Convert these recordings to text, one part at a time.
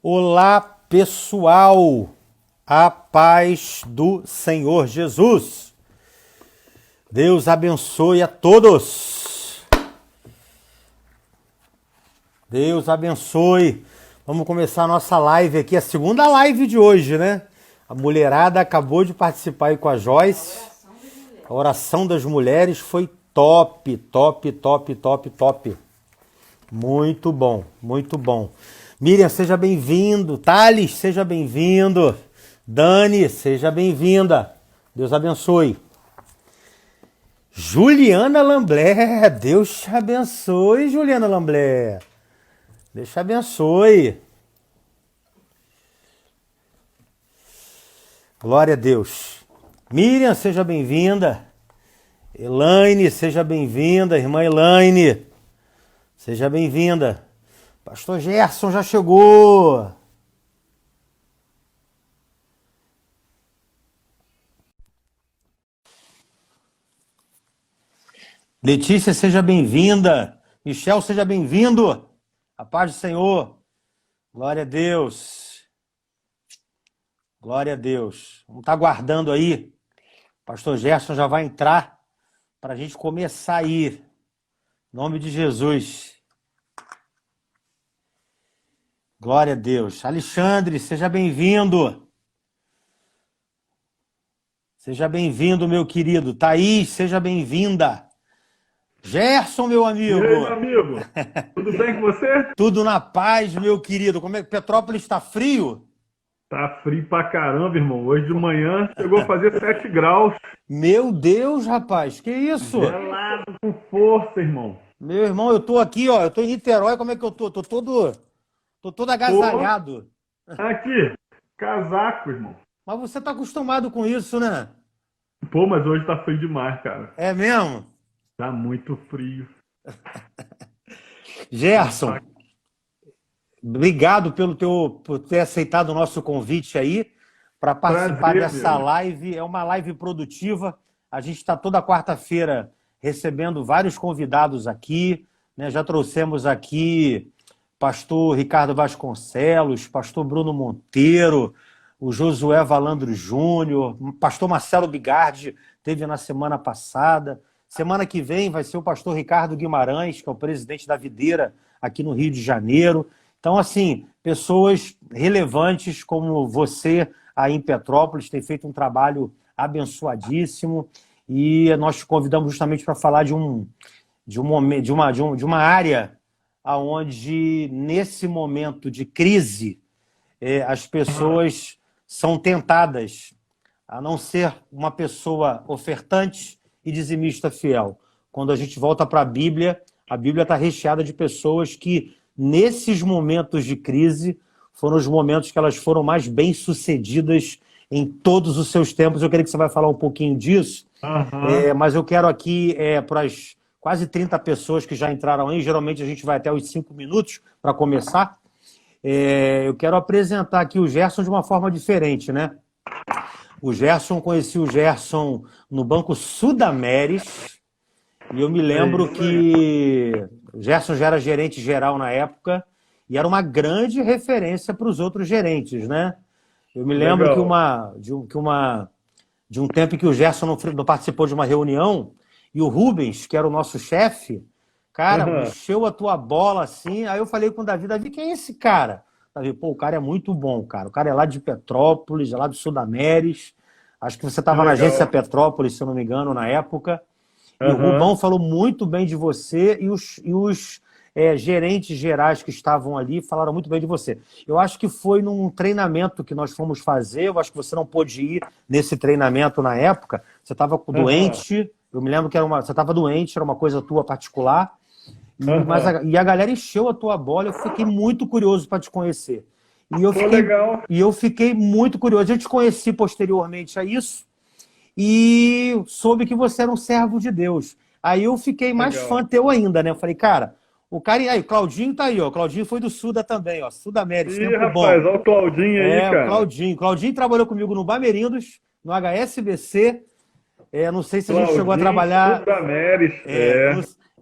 Olá, pessoal! A paz do Senhor Jesus. Deus abençoe a todos. Deus abençoe. Vamos começar a nossa live aqui, a segunda live de hoje, né? A mulherada acabou de participar aí com a Joyce. A oração das mulheres foi top, top, top, top, top. Muito bom, muito bom. Miriam, seja bem-vindo. Thales, seja bem-vindo. Dani, seja bem-vinda. Deus abençoe. Juliana Lamblé, Deus te abençoe, Juliana Lamblé. Deus te abençoe. Glória a Deus. Miriam, seja bem-vinda. Elaine, seja bem-vinda. Irmã Elaine, seja bem-vinda. Pastor Gerson já chegou. Letícia, seja bem-vinda. Michel, seja bem-vindo. A paz do Senhor. Glória a Deus. Glória a Deus. Vamos estar aguardando aí. Pastor Gerson já vai entrar para a gente começar aí. Em nome de Jesus. Glória a Deus. Alexandre, seja bem-vindo. Seja bem-vindo, meu querido. Thaís, seja bem-vinda. Gerson, meu amigo. E aí, meu amigo? Tudo bem com você? Tudo na paz, meu querido. Como é que Petrópolis está frio? Tá frio pra caramba, irmão. Hoje de manhã chegou a fazer 7 graus. Meu Deus, rapaz, que isso? Gelado com força, irmão. Meu irmão, eu tô aqui, ó. Eu tô em Niterói, como é que eu tô? Tô todo agasalhado. Aqui, casaco, irmão. Mas você tá acostumado com isso, né? Pô, mas hoje tá frio demais, cara. É mesmo? Tá muito frio. Gerson, obrigado por ter aceitado o nosso convite aí para participar Prazer, dessa meu. live. É uma live produtiva. A gente está toda quarta-feira recebendo vários convidados aqui, né? Já trouxemos aqui pastor Ricardo Vasconcelos, pastor Bruno Monteiro, o Josué Valandro Júnior, pastor Marcelo Bigardi teve na semana passada. Semana que vem vai ser o pastor Ricardo Guimarães, que é o presidente da Videira aqui no Rio de Janeiro. Então, assim, pessoas relevantes como você aí em Petrópolis têm feito um trabalho abençoadíssimo e nós te convidamos justamente para falar de uma área onde, nesse momento de crise, as pessoas são tentadas a não ser uma pessoa ofertante e dizimista fiel. Quando a gente volta para a Bíblia está recheada de pessoas que, nesses momentos de crise, foram os momentos que elas foram mais bem-sucedidas em todos os seus tempos. Eu queria que você vai falar um pouquinho disso, mas eu quero aqui, para as quase 30 pessoas que já entraram aí, geralmente a gente vai até os 5 minutos para começar, eu quero apresentar aqui o Gerson de uma forma diferente, né? Conheci o Gerson no Banco Sudameris, e eu me lembro que o Gerson já era gerente geral na época, e era uma grande referência para os outros gerentes, né? Eu me lembro de um tempo em que o Gerson não participou de uma reunião, e o Rubens, que era o nosso chefe, cara, encheu a tua bola assim, aí eu falei com o Davi, quem é esse cara? Davi, pô, o cara é muito bom, cara. O cara é lá de Petrópolis, é lá do Sudameris. Acho que você estava na agência Petrópolis, se eu não me engano, na época. E o Rubão falou muito bem de você e os gerentes gerais que estavam ali falaram muito bem de você. Eu acho que foi num treinamento que nós fomos fazer, eu acho que você não pôde ir nesse treinamento na época. Você estava doente, eu me lembro que você estava doente, era uma coisa tua particular. E a galera encheu a tua bola, eu fiquei muito curioso para te conhecer. E eu fiquei muito curioso. Eu te conheci posteriormente a isso e soube que você era um servo de Deus. Aí eu fiquei mais fã teu ainda, né? Eu falei, cara, o cara... Aí, o Claudinho tá aí, ó. O Claudinho foi do Suda também, ó. Sudamérica, tempo rapaz, bom. olha o Claudinho aí, cara. O Claudinho. Claudinho trabalhou comigo no Bamerindos, no HSBC. Não sei se a gente chegou a trabalhar... Sudameris,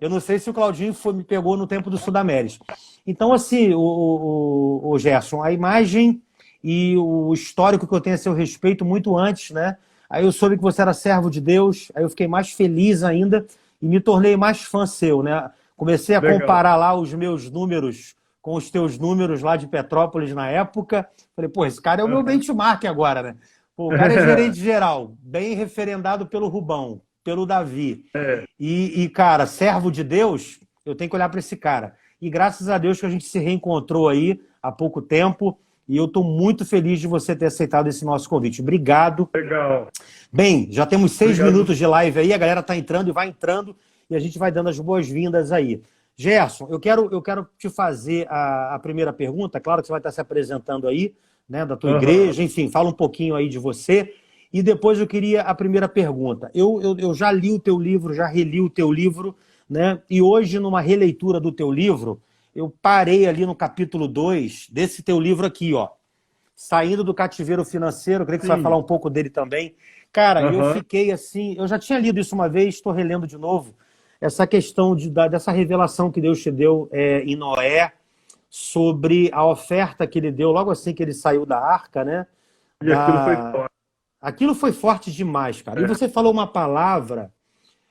Eu não sei se o Claudinho me pegou no tempo do Sudamérica. Então, assim, o Gerson, a imagem e o histórico que eu tenho a seu respeito muito antes, né? Aí eu soube que você era servo de Deus, aí eu fiquei mais feliz ainda e me tornei mais fã seu, né? Comecei a comparar lá os meus números com os teus números lá de Petrópolis na época. Falei, pô, esse cara é o meu benchmark agora, né? Pô, o cara é gerente geral, bem referendado pelo Rubão, pelo Davi. E, cara, servo de Deus, eu tenho que olhar para esse cara. E graças a Deus que a gente se reencontrou aí há pouco tempo. E eu estou muito feliz de você ter aceitado esse nosso convite. Obrigado. Legal. Bem, já temos 6 minutos de live aí, a galera está entrando e vai entrando, e a gente vai dando as boas-vindas aí. Gerson, eu quero te fazer a primeira pergunta. Claro que você vai estar se apresentando aí, né, da tua igreja, enfim, fala um pouquinho aí de você. E depois eu queria a primeira pergunta. Eu já li o teu livro, já reli o teu livro, né? E hoje, numa releitura do teu livro, eu parei ali no capítulo 2 desse teu livro aqui, ó. Saindo do Cativeiro Financeiro, eu creio que você vai falar um pouco dele também. Cara, eu fiquei assim, eu já tinha lido isso uma vez, estou relendo de novo, essa questão dessa revelação que Deus te deu em Noé, sobre a oferta que ele deu logo assim que ele saiu da arca, né? E aquilo foi forte. Aquilo foi forte demais, cara. E você falou uma palavra,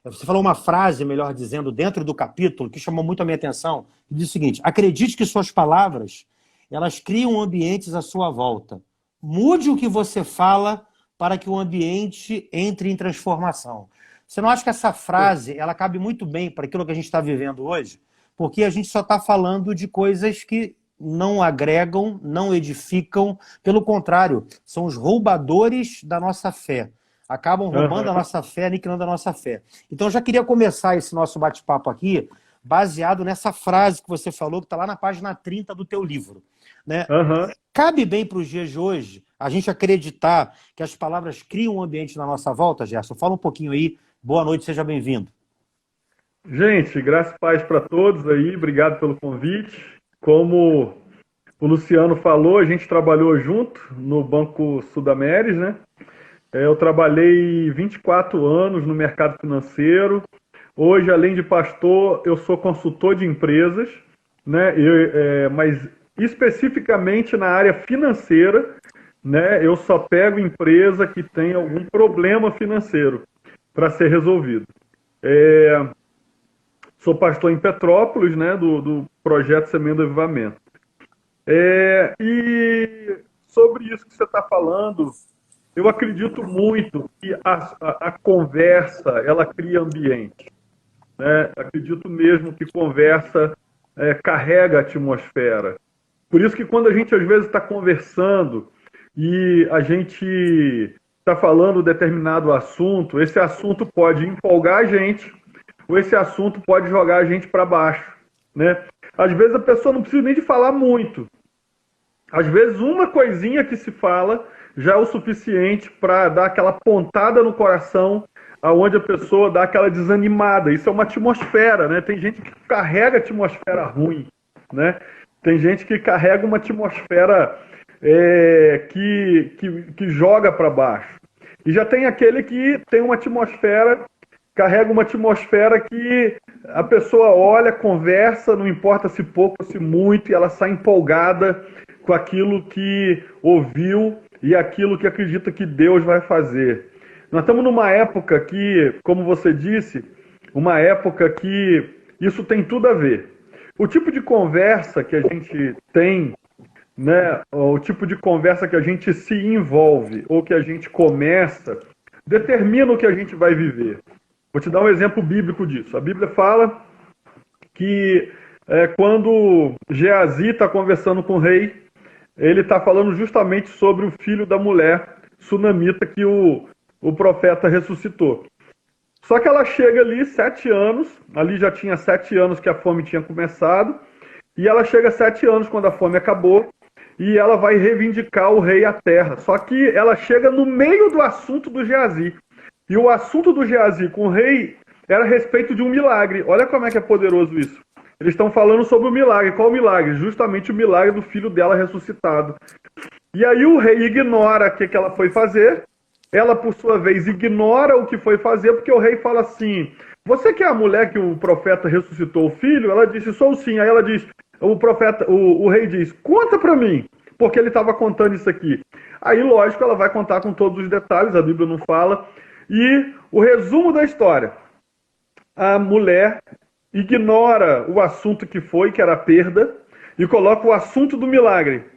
você falou uma frase, melhor dizendo, dentro do capítulo, que chamou muito a minha atenção, que diz o seguinte: acredite que suas palavras, elas criam ambientes à sua volta. Mude o que você fala para que o ambiente entre em transformação. Você não acha que essa frase, ela cabe muito bem para aquilo que a gente está vivendo hoje? Porque a gente só está falando de coisas que não agregam, não edificam, pelo contrário, são os roubadores da nossa fé. Acabam roubando a nossa fé, aniquilando a nossa fé. Então, eu já queria começar esse nosso bate-papo aqui, baseado nessa frase que você falou, que está lá na página 30 do teu livro. Né? Cabe bem para os dias de hoje a gente acreditar que as palavras criam um ambiente na nossa volta, Gerson? Fala um pouquinho aí. Boa noite, seja bem-vindo. Gente, graças e paz para todos aí, obrigado pelo convite. Como o Luciano falou, a gente trabalhou junto no Banco Sudamérica, né? Eu trabalhei 24 anos no mercado financeiro. Hoje, além de pastor, eu sou consultor de empresas, né? Mas especificamente na área financeira, né? Eu só pego empresa que tem algum problema financeiro para ser resolvido. Sou pastor em Petrópolis, né? Do projeto Semeando do Avivamento. E sobre isso que você está falando, eu acredito muito que a conversa, ela cria ambiente. Né? Acredito mesmo que conversa carrega a atmosfera. Por isso que quando a gente às vezes está conversando e a gente está falando determinado assunto, esse assunto pode empolgar a gente ou esse assunto pode jogar a gente para baixo. Né? Às vezes a pessoa não precisa nem de falar muito. Às vezes uma coisinha que se fala já é o suficiente para dar aquela pontada no coração, aonde a pessoa dá aquela desanimada. Isso é uma atmosfera, né? Tem gente que carrega atmosfera ruim, né? Tem gente que carrega uma atmosfera que joga para baixo. E já tem aquele que tem uma atmosfera, carrega uma atmosfera que a pessoa olha, conversa, não importa se pouco ou se muito, e ela sai empolgada com aquilo que ouviu e aquilo que acredita que Deus vai fazer. Nós estamos numa época que, como você disse, uma época que isso tem tudo a ver. O tipo de conversa que a gente tem, né, o tipo de conversa que a gente se envolve ou que a gente começa, determina o que a gente vai viver. Vou te dar um exemplo bíblico disso. A Bíblia fala que quando Geazi está conversando com o rei, ele está falando justamente sobre o filho da mulher sunamita que o profeta ressuscitou. Só que ela chega ali 7 anos, ali já tinha 7 anos que a fome tinha começado, e ela chega 7 anos quando a fome acabou, e ela vai reivindicar o rei à terra. Só que ela chega no meio do assunto do Geazi. E o assunto do Geazi com o rei era a respeito de um milagre. Olha como é que é poderoso isso. Eles estão falando sobre o milagre. Qual o milagre? Justamente o milagre do filho dela ressuscitado. E aí o rei ignora o que ela foi fazer Ela, por sua vez, ignora o que foi fazer, porque o rei fala assim: você que é a mulher que o profeta ressuscitou o filho? Ela disse: sou sim. Aí ela diz, o rei diz: conta para mim, porque ele estava contando isso aqui. Aí, lógico, ela vai contar com todos os detalhes, a Bíblia não fala. E o resumo da história: a mulher ignora o assunto que foi, que era a perda, e coloca o assunto do milagre.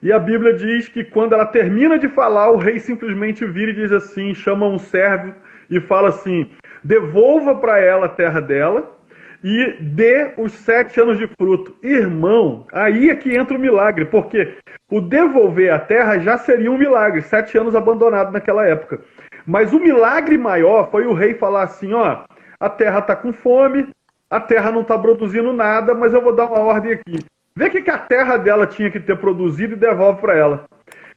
E a Bíblia diz que quando ela termina de falar, o rei simplesmente vira e diz assim, chama um servo e fala assim: devolva para ela a terra dela e dê os 7 anos de fruto. Irmão, aí é que entra o milagre, porque o devolver a terra já seria um milagre, 7 anos abandonado naquela época. Mas o milagre maior foi o rei falar assim: ó, a terra está com fome, a terra não está produzindo nada, mas eu vou dar uma ordem aqui. Vê o que a terra dela tinha que ter produzido e devolve para ela.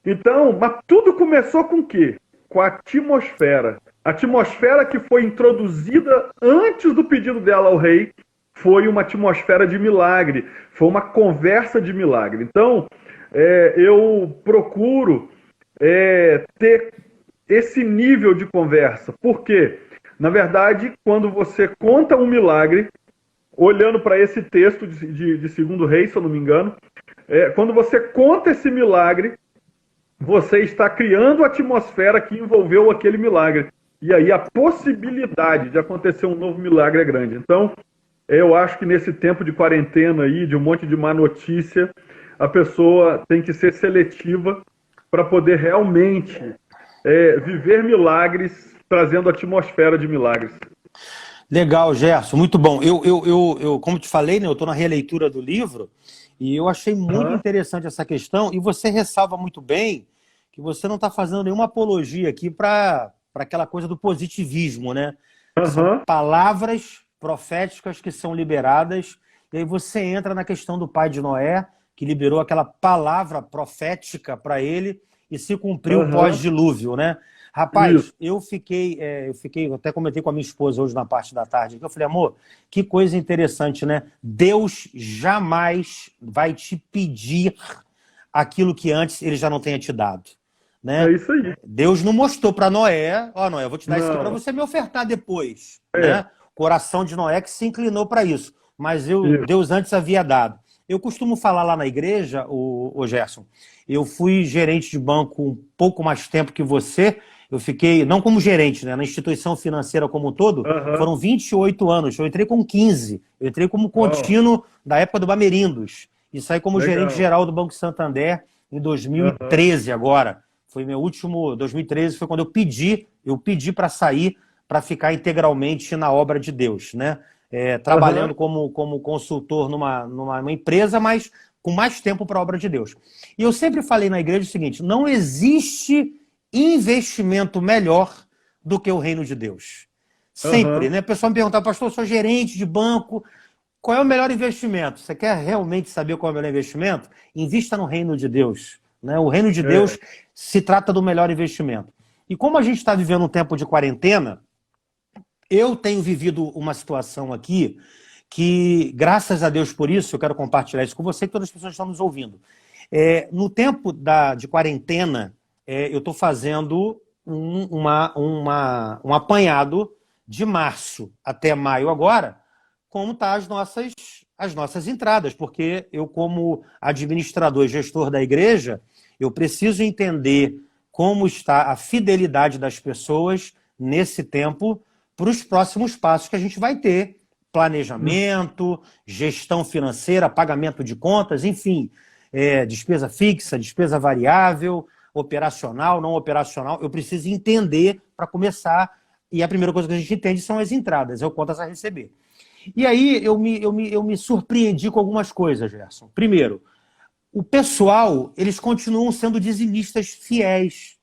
Então, mas tudo começou com o quê? Com a atmosfera. A atmosfera que foi introduzida antes do pedido dela ao rei foi uma atmosfera de milagre, foi uma conversa de milagre. Então, eu procuro ter esse nível de conversa. Por quê? Na verdade, quando você conta um milagre, olhando para esse texto de Segundo Reis, se eu não me engano, quando você conta esse milagre, você está criando a atmosfera que envolveu aquele milagre. E aí a possibilidade de acontecer um novo milagre é grande. Então, eu acho que nesse tempo de quarentena aí, de um monte de má notícia, a pessoa tem que ser seletiva para poder realmente viver milagres, trazendo atmosfera de milagres. Legal, Gerson, muito bom. Eu como te falei, né, eu estou na releitura do livro e eu achei muito interessante essa questão, e você ressalva muito bem que você não está fazendo nenhuma apologia aqui para aquela coisa do positivismo, né? São palavras proféticas que são liberadas, e aí você entra na questão do pai de Noé, que liberou aquela palavra profética para ele e se cumpriu o pós-dilúvio, né? Rapaz, eu fiquei, até comentei com a minha esposa hoje na parte da tarde, eu falei: amor, que coisa interessante, né? Deus jamais vai te pedir aquilo que antes ele já não tenha te dado, né? É isso aí. Deus não mostrou para Noé: ó, Noé, eu vou te dar isso aqui para você me ofertar depois, né? Coração de Noé que se inclinou para isso, mas Deus antes havia dado. Eu costumo falar lá na igreja, o Gerson, eu fui gerente de banco um pouco mais tempo que você. Eu fiquei, não como gerente, né, na instituição financeira como um todo, foram 28 anos. Eu entrei com 15. Eu entrei como contínuo da época do Bamerindos. E saí como gerente geral do Banco Santander em 2013 agora. Foi meu último, 2013 foi quando eu pedi para sair, para ficar integralmente na obra de Deus, né? Trabalhando como consultor numa empresa, mas com mais tempo para a obra de Deus. E eu sempre falei na igreja o seguinte: não existe investimento melhor do que o reino de Deus. Sempre, né? O pessoal me perguntava: pastor, eu sou gerente de banco, qual é o melhor investimento? Você quer realmente saber qual é o melhor investimento? Invista no reino de Deus, né? O reino de Deus se trata do melhor investimento. E como a gente está vivendo um tempo de quarentena, eu tenho vivido uma situação aqui que, graças a Deus por isso, eu quero compartilhar isso com você e todas as pessoas que estão nos ouvindo. No tempo de quarentena, eu estou fazendo um apanhado de março até maio agora, como estão as nossas entradas, porque eu, como administrador e gestor da igreja, eu preciso entender como está a fidelidade das pessoas nesse tempo para os próximos passos que a gente vai ter: planejamento, gestão financeira, pagamento de contas, enfim, despesa fixa, despesa variável, operacional, não operacional. Eu preciso entender para começar, e a primeira coisa que a gente entende são as entradas, é o contas a receber. E aí eu me surpreendi com algumas coisas, Gerson. Primeiro, o pessoal, eles continuam sendo dizimistas fiéis.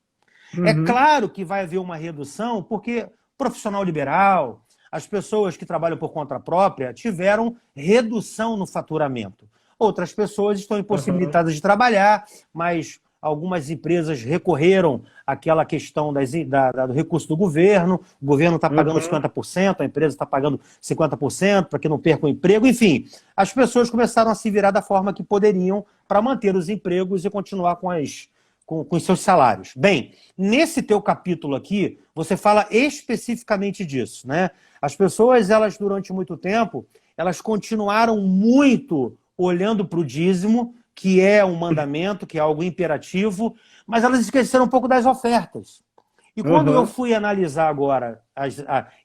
É claro que vai haver uma redução, porque profissional liberal, as pessoas que trabalham por conta própria tiveram redução no faturamento. Outras pessoas estão impossibilitadas de trabalhar, mas algumas empresas recorreram àquela questão do recurso do governo. O governo está pagando 50%, a empresa está pagando 50% para que não perca o emprego. Enfim, as pessoas começaram a se virar da forma que poderiam para manter os empregos e continuar com com os seus salários. Bem, nesse teu capítulo aqui, você fala especificamente disso, né? As pessoas, elas durante muito tempo, elas continuaram muito olhando para o dízimo, que é um mandamento, que é algo imperativo, mas elas esqueceram um pouco das ofertas. E quando eu fui analisar agora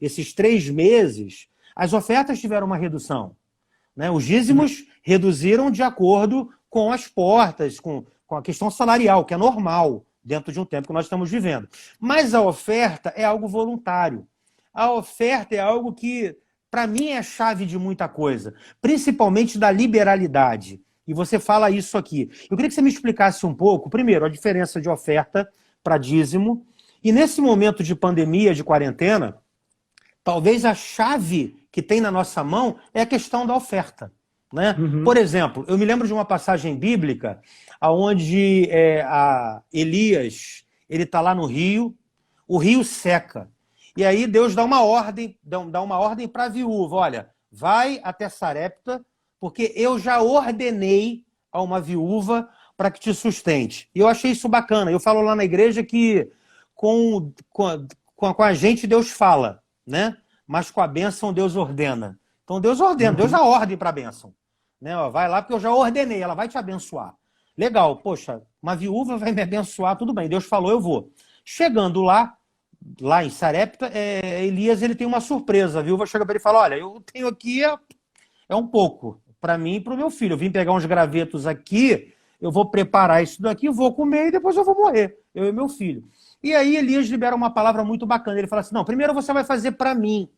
esses 3 meses, as ofertas tiveram uma redução, né? Os dízimos reduziram de acordo com as portas, com a questão salarial, que é normal dentro de um tempo que nós estamos vivendo. Mas a oferta é algo voluntário. A oferta é algo que, para mim, é a chave de muita coisa, principalmente da liberalidade. E você fala isso aqui. Eu queria que você me explicasse um pouco, primeiro, a diferença de oferta para dízimo. E nesse momento de pandemia, de quarentena, talvez a chave que tem na nossa mão é a questão da oferta, né? Por exemplo, eu me lembro de uma passagem bíblica onde Elias, ele está lá no rio, o rio seca. E aí Deus dá uma ordem para a viúva, olha, vai até Sarepta, porque eu já ordenei a uma viúva para que te sustente. E eu achei isso bacana. Eu falo lá na igreja que com a gente Deus fala, né? Mas com a bênção Deus ordena. Então Deus ordena, Deus dá ordem para a bênção. Né? Ó, vai lá porque eu já ordenei, ela vai te abençoar. Legal, poxa, uma viúva vai me abençoar, tudo bem, Deus falou, eu vou. Chegando lá em Sarepta, Elias ele tem uma surpresa. A viúva chega para ele e fala, olha, eu tenho aqui um pouco para mim e para o meu filho. Eu vim pegar uns gravetos aqui, eu vou preparar isso daqui, vou comer e depois eu vou morrer, eu e meu filho. E aí Elias libera uma palavra muito bacana. Ele fala assim, não, primeiro você vai fazer para mim.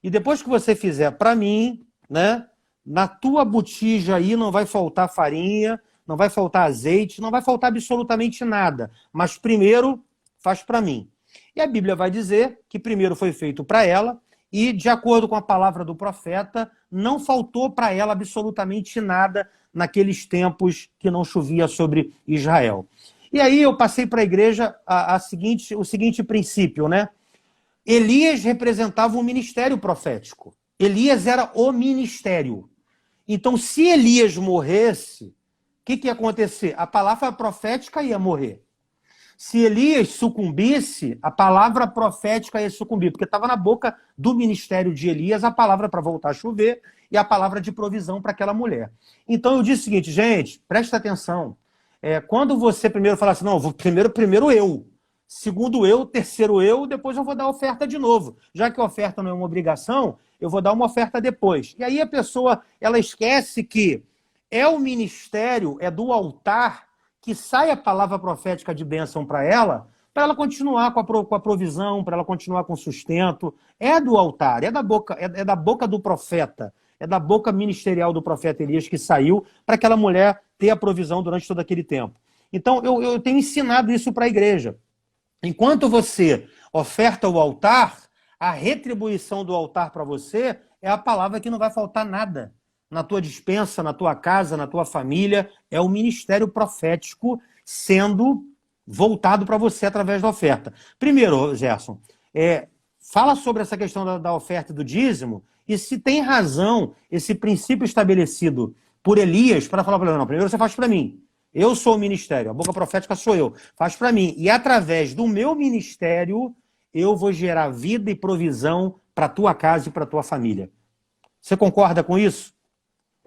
E depois que você fizer para mim, né, na tua botija aí não vai faltar farinha, não vai faltar azeite, não vai faltar absolutamente nada. Mas primeiro faz para mim. E a Bíblia vai dizer que primeiro foi feito para ela e, de acordo com a palavra do profeta, não faltou para ela absolutamente nada naqueles tempos que não chovia sobre Israel. E aí eu passei para a igreja o seguinte princípio, né? Elias representava um ministério profético. Elias era o ministério. Então, se Elias morresse, o que ia acontecer? A palavra profética ia morrer. Se Elias sucumbisse, a palavra profética ia sucumbir, porque estava na boca do ministério de Elias a palavra para voltar a chover e a palavra de provisão para aquela mulher. Então, eu disse o seguinte, gente, presta atenção. Quando você primeiro fala assim, não, primeiro eu, segundo eu, terceiro eu, depois eu vou dar oferta de novo. Já que a oferta não é uma obrigação, eu vou dar uma oferta depois. E aí a pessoa, ela esquece que é o ministério, é do altar que sai a palavra profética de bênção para ela continuar com a provisão, para ela continuar com o sustento. É do altar, é da boca do profeta, é da boca ministerial do profeta Elias que saiu para aquela mulher ter a provisão durante todo aquele tempo. Então, eu tenho ensinado isso para a igreja. Enquanto você oferta o altar, a retribuição do altar para você é a palavra que não vai faltar nada. Na tua despensa, na tua casa, na tua família, é o ministério profético sendo voltado para você através da oferta. Primeiro, Gerson, fala sobre essa questão da oferta e do dízimo e se tem razão esse princípio estabelecido por Elias para falar para ele, não, primeiro você faz para mim. Eu sou o ministério, a boca profética sou eu. Faz para mim. E através do meu ministério, eu vou gerar vida e provisão para a tua casa e para a tua família. Você concorda com isso?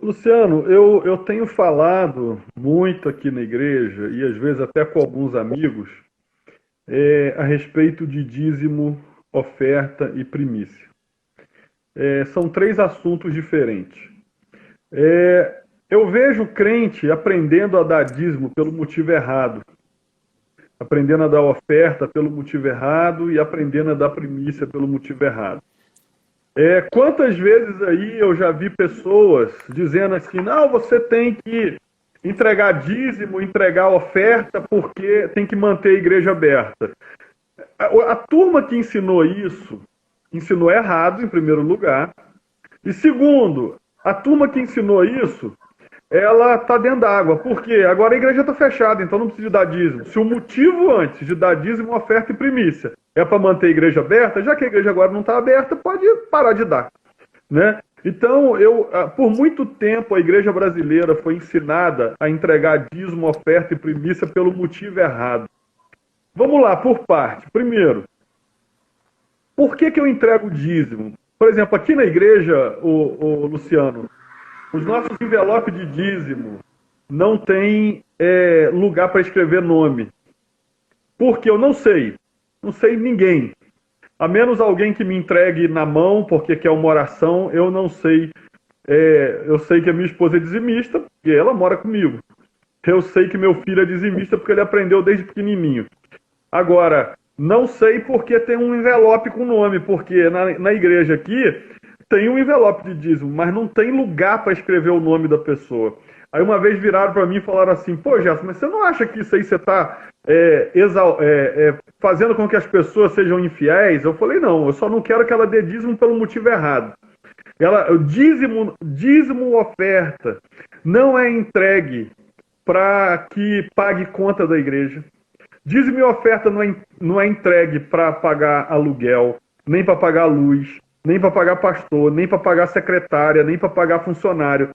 Luciano, eu tenho falado muito aqui na igreja, e às vezes até com alguns amigos, a respeito de dízimo, oferta e primícia. São 3 assuntos diferentes. Eu vejo o crente aprendendo a dar dízimo pelo motivo errado, aprendendo a dar oferta pelo motivo errado e aprendendo a dar primícia pelo motivo errado. Quantas vezes aí eu já vi pessoas dizendo assim, não, você tem que entregar dízimo, entregar oferta, porque tem que manter a igreja aberta. A turma que ensinou isso, ensinou errado, em primeiro lugar. E segundo, a turma que ensinou isso, ela está dentro d'água. Por quê? Agora a igreja está fechada, então não precisa dar dízimo. Se o motivo antes de dar dízimo, oferta e primícia é para manter a igreja aberta, já que a igreja agora não está aberta, pode parar de dar. Né? Então, por muito tempo, a igreja brasileira foi ensinada a entregar dízimo, oferta e primícia pelo motivo errado. Vamos lá, por parte. Primeiro, por que eu entrego dízimo? Por exemplo, aqui na igreja, o Luciano, os nossos envelopes de dízimo não tem lugar para escrever nome. Porque eu não sei ninguém. A menos alguém que me entregue na mão, porque quer uma oração, eu não sei. Eu sei que a minha esposa é dizimista, e ela mora comigo. Eu sei que meu filho é dizimista, porque ele aprendeu desde pequenininho. Agora, não sei porque tem um envelope com nome, porque na igreja aqui tem um envelope de dízimo, mas não tem lugar para escrever o nome da pessoa. Aí uma vez viraram para mim e falaram assim, pô, Gerson, mas você não acha que isso aí você está fazendo com que as pessoas sejam infiéis? Eu falei, não, eu só não quero que ela dê dízimo pelo motivo errado. Dízimo oferta não é entregue para que pague conta da igreja. Dízimo e oferta não é entregue para pagar aluguel, nem para pagar luz, nem para pagar pastor, nem para pagar secretária, nem para pagar funcionário.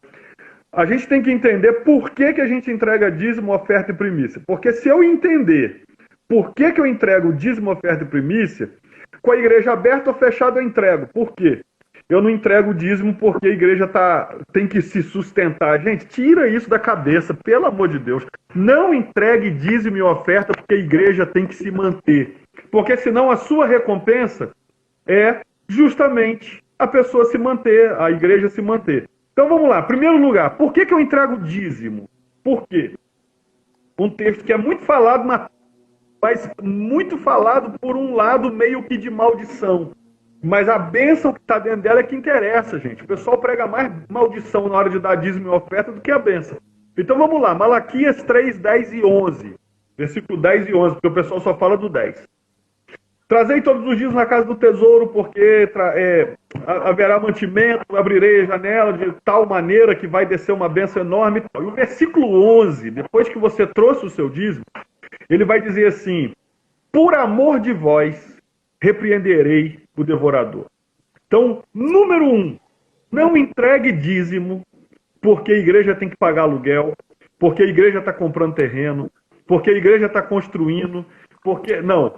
A gente tem que entender por que a gente entrega dízimo, oferta e primícia. Porque se eu entender por que eu entrego dízimo, oferta e primícia, com a igreja aberta ou fechada eu entrego. Por quê? Eu não entrego dízimo porque a igreja tem que se sustentar. Gente, tira isso da cabeça, pelo amor de Deus. Não entregue dízimo e oferta porque a igreja tem que se manter. Porque senão a sua recompensa é justamente a pessoa se manter, a igreja se manter. Então vamos lá. Primeiro lugar, por que eu entrego dízimo? Por quê? Um texto que é muito falado, mas muito falado por um lado meio que de maldição. Mas a bênção que está dentro dela é que interessa, gente. O pessoal prega mais maldição na hora de dar dízimo e oferta do que a bênção. Então vamos lá, Malaquias 3, 10 e 11. Versículo 10 e 11, porque o pessoal só fala do 10. Trazei todos os dias na casa do tesouro, porque haverá mantimento, abrirei a janela de tal maneira que vai descer uma bênção enorme. E o versículo 11, depois que você trouxe o seu dízimo, ele vai dizer assim, por amor de vós, repreenderei o devorador. Então, número 1, não entregue dízimo, porque a igreja tem que pagar aluguel, porque a igreja está comprando terreno, porque a igreja está construindo, não.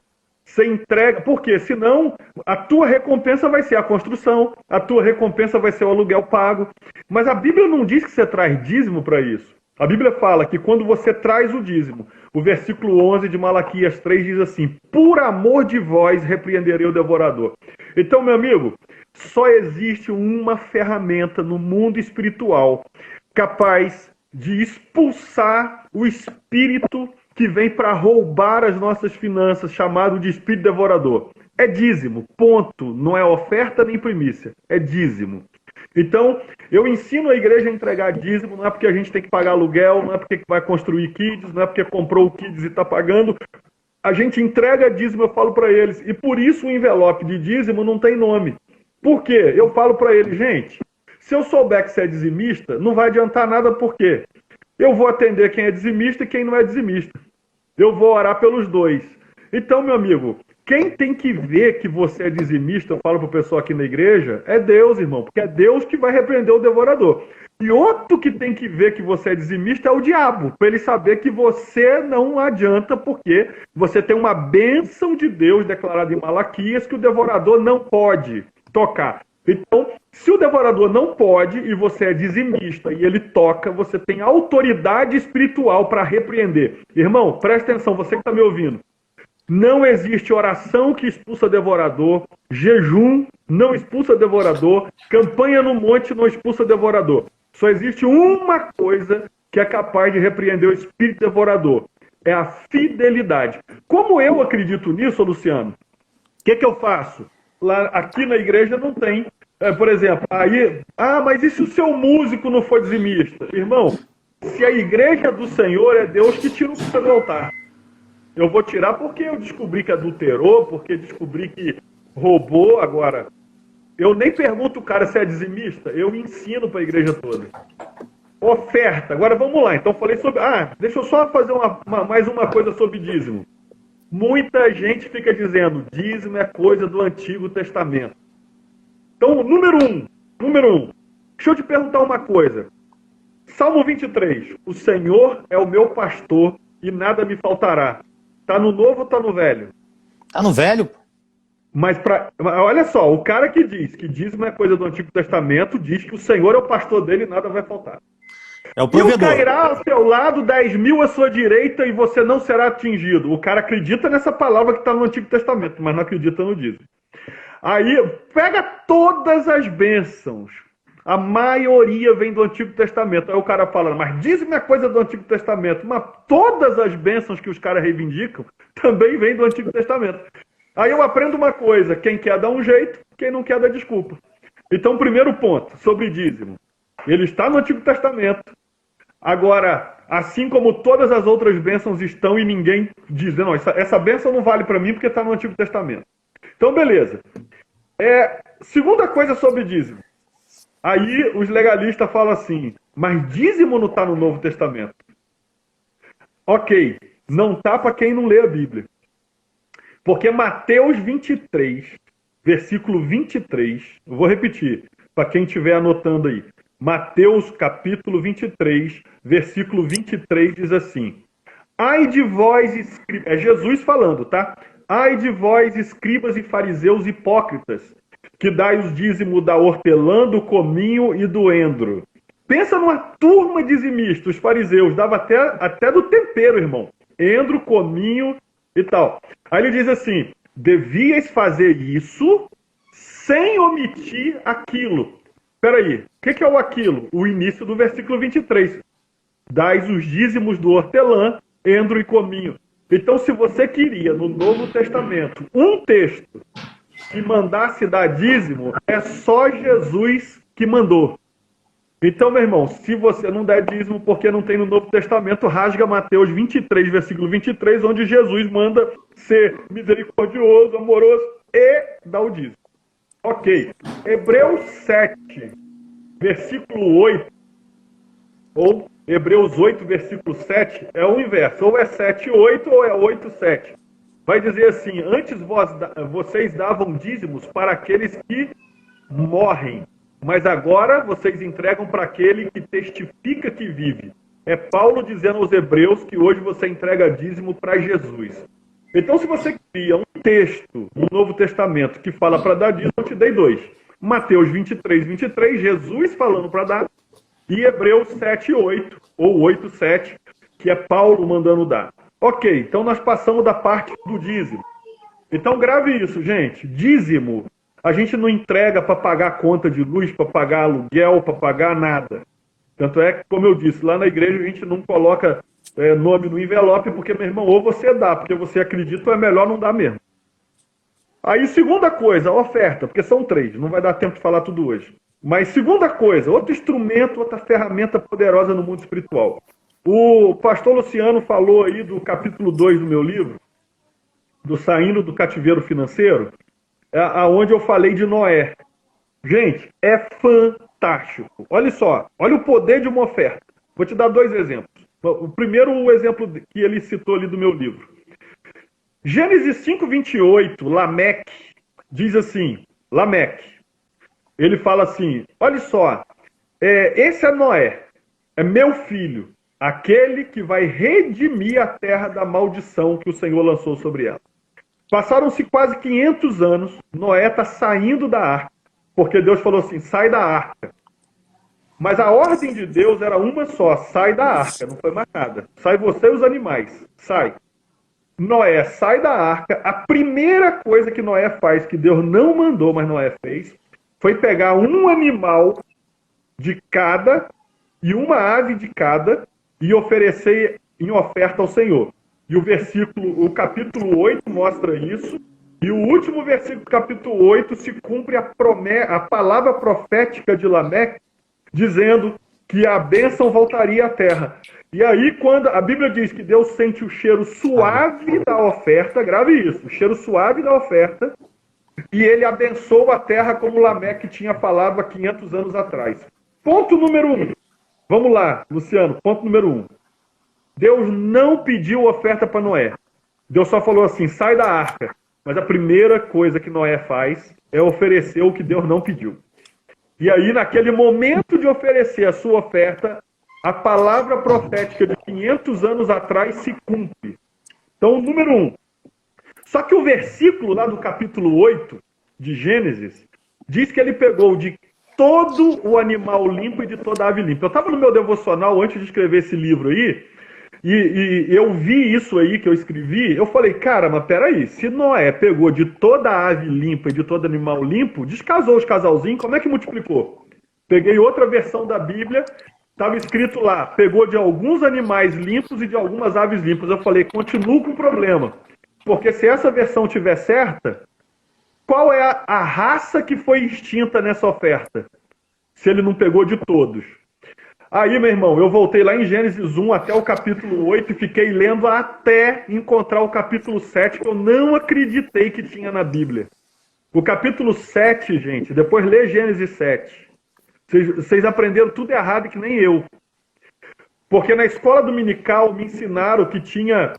Você entrega, porque senão a tua recompensa vai ser a construção, a tua recompensa vai ser o aluguel pago. Mas a Bíblia não diz que você traz dízimo para isso. A Bíblia fala que quando você traz o dízimo, o versículo 11 de Malaquias 3 diz assim, por amor de vós repreenderei o devorador. Então, meu amigo, só existe uma ferramenta no mundo espiritual capaz de expulsar o espírito que vem para roubar as nossas finanças, chamado de espírito devorador. É dízimo, ponto. Não é oferta nem primícia, é dízimo. Então, eu ensino a igreja a entregar dízimo, não é porque a gente tem que pagar aluguel, não é porque vai construir kids, não é porque comprou o kids e está pagando. A gente entrega dízimo, eu falo para eles. E por isso o envelope de dízimo não tem nome. Por quê? Eu falo para eles, gente, se eu souber que você é dizimista, não vai adiantar nada, por quê? Eu vou atender quem é dizimista e quem não é dizimista. Eu vou orar pelos dois. Então, meu amigo, quem tem que ver que você é dizimista, eu falo para o pessoal aqui na igreja, é Deus, irmão, porque é Deus que vai repreender o devorador. E outro que tem que ver que você é dizimista é o diabo, para ele saber que você não adianta, porque você tem uma bênção de Deus declarada em Malaquias que o devorador não pode tocar. Então, se o devorador não pode e você é dizimista e ele toca, você tem autoridade espiritual para repreender. Irmão, presta atenção, você que está me ouvindo. Não existe oração que expulsa devorador, jejum não expulsa devorador, campanha no monte não expulsa devorador. Só existe uma coisa que é capaz de repreender o espírito devorador. É a fidelidade. Como eu acredito nisso, Luciano, o que eu faço? Aqui na igreja não tem. Por exemplo, mas e se o seu músico não for dizimista? Irmão, se a igreja do Senhor é Deus que tira o músico do altar. Eu vou tirar porque eu descobri que adulterou, porque descobri que roubou. Agora, eu nem pergunto o cara se é dizimista, eu ensino para a igreja toda. Oferta. Agora vamos lá. Então falei sobre... deixa eu só fazer mais uma coisa sobre dízimo. Muita gente fica dizendo, dízimo é coisa do Antigo Testamento. Então, número um, Deixa eu te perguntar uma coisa. Salmo 23. O Senhor é o meu pastor e nada me faltará. Tá no novo ou tá no velho? Tá no velho? Mas olha só, o cara que diz que dízimo é coisa do Antigo Testamento, diz que o Senhor é o pastor dele e nada vai faltar. É o E o provedor. cairá ao seu lado, 10.000 à sua direita, e você não será atingido. O cara acredita nessa palavra que está no Antigo Testamento, mas não acredita no dízimo. Aí, pega todas as bênçãos. A maioria vem do Antigo Testamento. Aí o cara fala, mas dízimo é coisa do Antigo Testamento. Mas todas as bênçãos que os caras reivindicam também vêm do Antigo Testamento. Aí eu aprendo uma coisa, quem quer dá um jeito, quem não quer dá desculpa. Então, primeiro ponto, sobre dízimo. Ele está no Antigo Testamento. Agora, assim como todas as outras bênçãos estão e ninguém diz, não, essa bênção não vale para mim porque está no Antigo Testamento. Então, beleza. Segunda coisa sobre dízimo. Aí os legalistas falam assim, mas dízimo não está no Novo Testamento. Ok, não está para quem não lê a Bíblia. Porque Mateus 23, versículo 23, eu vou repetir, para quem estiver anotando aí. Mateus capítulo 23, versículo 23 diz assim, ai de vós, é Jesus falando, tá? Ai de vós, escribas e fariseus hipócritas, que dai os dízimos da hortelã, do cominho e do endro. Pensa numa turma dizimista, os fariseus, dava até do tempero, irmão. Endro, cominho e tal. Aí ele diz assim, devíeis fazer isso sem omitir aquilo. Peraí, o que é o aquilo? O início do versículo 23. Dais os dízimos do hortelã, endro e cominho. Então, se você queria, no Novo Testamento, um texto que mandasse dar dízimo, é só Jesus que mandou. Então, meu irmão, se você não der dízimo porque não tem no Novo Testamento, rasga Mateus 23, versículo 23, onde Jesus manda ser misericordioso, amoroso e dar o dízimo. Ok. Hebreus 7, versículo 8, ou Hebreus 8, versículo 7, é o inverso. Ou é 7, 8, ou é 8, 7. Vai dizer assim, antes vocês davam dízimos para aqueles que morrem, mas agora vocês entregam para aquele que testifica que vive. É Paulo dizendo aos hebreus que hoje você entrega dízimo para Jesus. Então, se você cria um texto no Novo Testamento que fala para dar dízimo, eu te dei dois. Mateus 23, 23, Jesus falando para dar, e Hebreus 7, 8, ou 8, 7, que é Paulo mandando dar. Ok, então nós passamos da parte do dízimo. Então grave isso, gente. Dízimo, a gente não entrega para pagar conta de luz, para pagar aluguel, para pagar nada. Tanto é que, como eu disse, lá na igreja a gente não coloca nome no envelope, porque, meu irmão, ou você dá, porque você acredita, ou é melhor não dar mesmo. Aí, segunda coisa, a oferta, porque são 3, não vai dar tempo de falar tudo hoje. Mas segunda coisa, outro instrumento, outra ferramenta poderosa no mundo espiritual. O pastor Luciano falou aí do capítulo 2 do meu livro, do Saindo do Cativeiro Financeiro, aonde eu falei de Noé. Gente, é fantástico. Olha só, olha o poder de uma oferta. Vou te dar 2 exemplos. O primeiro, o exemplo que ele citou ali do meu livro. Gênesis 5, 28, Lameque, diz assim, Lameque, ele fala assim, olha só, esse é Noé, é meu filho, aquele que vai redimir a terra da maldição que o Senhor lançou sobre ela. Passaram-se quase 500 anos, Noé está saindo da arca, porque Deus falou assim, sai da arca. Mas a ordem de Deus era uma só, sai da arca, não foi mais nada. Sai você e os animais, sai. Noé sai da arca, a primeira coisa que Noé faz, que Deus não mandou, mas Noé fez, foi pegar um animal de cada e uma ave de cada e oferecer em oferta ao Senhor. E o capítulo 8 mostra isso, e o último versículo do capítulo 8 se cumpre a palavra profética de Lameque, dizendo que a bênção voltaria à terra. E aí, quando a Bíblia diz que Deus sente o cheiro suave da oferta, grave isso, o cheiro suave da oferta, e ele abençoa a terra como Lameque tinha falado há 500 anos atrás. Ponto número 1. Vamos lá, Luciano, ponto número 1. Deus não pediu oferta para Noé. Deus só falou assim, sai da arca. Mas a primeira coisa que Noé faz é oferecer o que Deus não pediu. E aí, naquele momento de oferecer a sua oferta, a palavra profética de 500 anos atrás se cumpre. Então, número 1. Só que o versículo lá do capítulo 8 de Gênesis diz que ele pegou de todo o animal limpo e de toda a ave limpa. Eu estava no meu devocional antes de escrever esse livro aí, e eu vi isso aí que eu escrevi, eu falei, cara, mas peraí, se Noé pegou de toda a ave limpa e de todo animal limpo, descasou os casalzinhos, como é que multiplicou? Peguei outra versão da Bíblia, estava escrito lá, pegou de alguns animais limpos e de algumas aves limpas. Eu falei, continuo com o problema. Porque se essa versão estiver certa, qual é a raça que foi extinta nessa oferta? Se ele não pegou de todos. Aí, meu irmão, eu voltei lá em Gênesis 1 até o capítulo 8 e fiquei lendo até encontrar o capítulo 7, que eu não acreditei que tinha na Bíblia. O capítulo 7, gente, depois lê Gênesis 7. Vocês aprenderam tudo errado que nem eu. Porque na escola dominical me ensinaram que tinha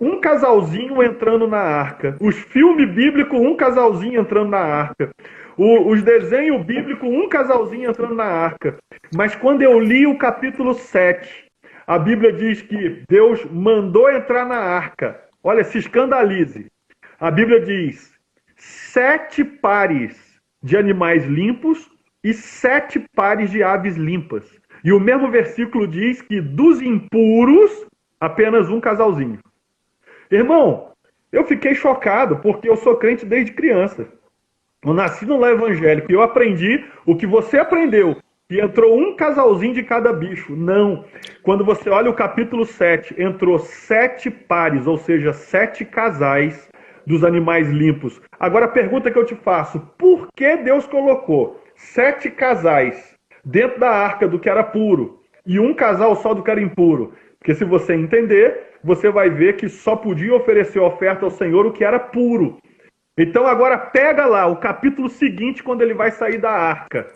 um casalzinho entrando na arca. Os filmes bíblicos, um casalzinho entrando na arca. Os desenhos bíblicos, um casalzinho entrando na arca. Mas quando eu li o capítulo 7, a Bíblia diz que Deus mandou entrar na arca. Olha, se escandalize. A Bíblia diz 7 pares de animais limpos e 7 pares de aves limpas. E o mesmo versículo diz que dos impuros, apenas um casalzinho. Irmão, eu fiquei chocado porque eu sou crente desde criança. Eu nasci no lar evangélico e eu aprendi o que você aprendeu, que entrou um casalzinho de cada bicho. Não. Quando você olha o capítulo 7, entrou 7 pares, ou seja, 7 casais dos animais limpos. Agora a pergunta que eu te faço, por que Deus colocou 7 casais dentro da arca do que era puro e um casal só do que era impuro? Porque se você entender, você vai ver que só podia oferecer oferta ao Senhor o que era puro. Então agora pega lá o capítulo seguinte, quando ele vai sair da arca.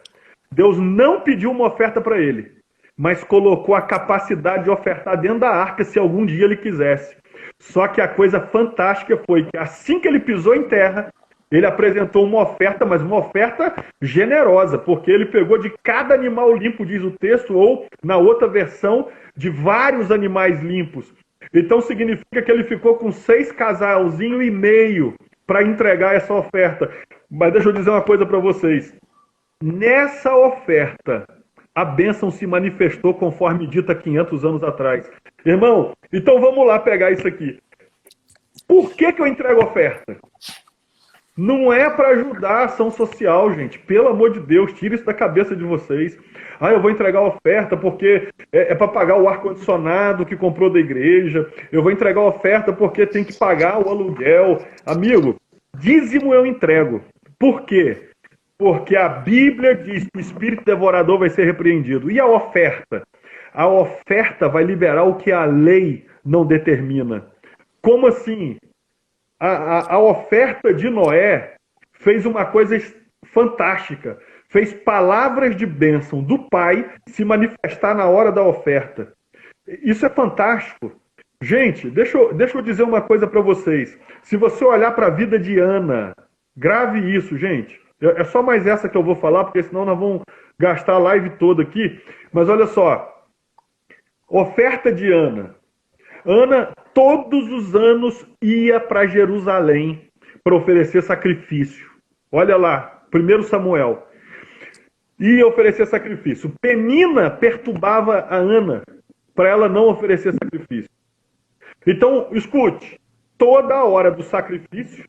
Deus não pediu uma oferta para ele, mas colocou a capacidade de ofertar dentro da arca se algum dia ele quisesse. Só que a coisa fantástica foi que assim que ele pisou em terra, ele apresentou uma oferta, mas uma oferta generosa, porque ele pegou de cada animal limpo, diz o texto, ou na outra versão, de vários animais limpos. Então significa que ele ficou com 6 casalzinhos e meio para entregar essa oferta. Mas deixa eu dizer uma coisa para vocês. Nessa oferta, a bênção se manifestou conforme dita 500 anos atrás. Irmão, então vamos lá pegar isso aqui. Por que eu entrego oferta? Não é para ajudar a ação social, gente. Pelo amor de Deus, tira isso da cabeça de vocês. Ah, eu vou entregar oferta porque é para pagar o ar-condicionado que comprou da igreja. Eu vou entregar oferta porque tem que pagar o aluguel. Amigo, dízimo eu entrego. Por quê? Porque a Bíblia diz que o espírito devorador vai ser repreendido. E a oferta? A oferta vai liberar o que a lei não determina. Como assim? A oferta de Noé fez uma coisa fantástica. Fez palavras de bênção do Pai se manifestar na hora da oferta. Isso é fantástico. Gente, deixa eu dizer uma coisa para vocês. Se você olhar para a vida de Ana, grave isso, gente. É só mais essa que eu vou falar, porque senão nós vamos gastar a live toda aqui. Mas olha só. Oferta de Ana. Ana, todos os anos, ia para Jerusalém para oferecer sacrifício. Olha lá, 1 Samuel. Ia oferecer sacrifício. Penina perturbava a Ana para ela não oferecer sacrifício. Então, escute, toda hora do sacrifício,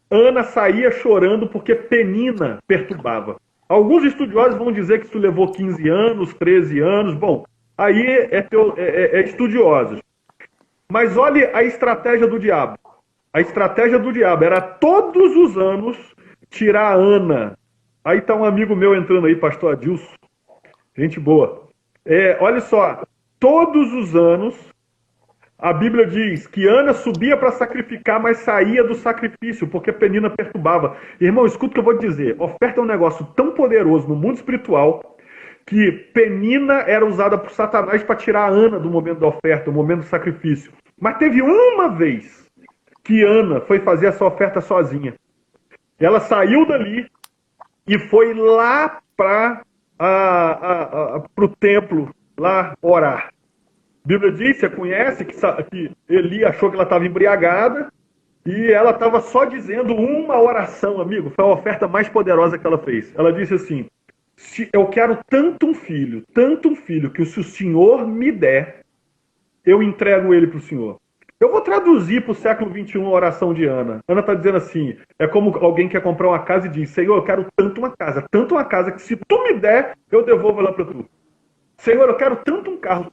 Ana saía chorando porque Penina perturbava. Alguns estudiosos vão dizer que isso levou 15 anos, 13 anos. Bom, aí é estudiosos. Mas olhe a estratégia do diabo. A estratégia do diabo era todos os anos tirar a Ana. Aí está um amigo meu entrando aí, pastor Adilson. Gente boa. Olha só, todos os anos a Bíblia diz que Ana subia para sacrificar, mas saía do sacrifício, porque Penina perturbava. Irmão, escuta o que eu vou te dizer. Oferta é um negócio tão poderoso no mundo espiritual que Penina era usada por Satanás para tirar a Ana do momento da oferta, do momento do sacrifício. Mas teve uma vez que Ana foi fazer essa oferta sozinha. Ela saiu dali e foi lá para o templo lá orar. A Bíblia diz, você conhece, que Eli achou que ela estava embriagada e ela estava só dizendo uma oração, amigo. Foi a oferta mais poderosa que ela fez. Ela disse assim: eu quero tanto um filho, que se o Senhor me der, eu entrego ele para o Senhor. Eu vou traduzir para o século XXI a oração de Ana. Ana está dizendo assim, é como alguém que quer comprar uma casa e diz: Senhor, eu quero tanto uma casa, que se tu me der, eu devolvo ela para tu. Senhor, eu quero tanto um carro,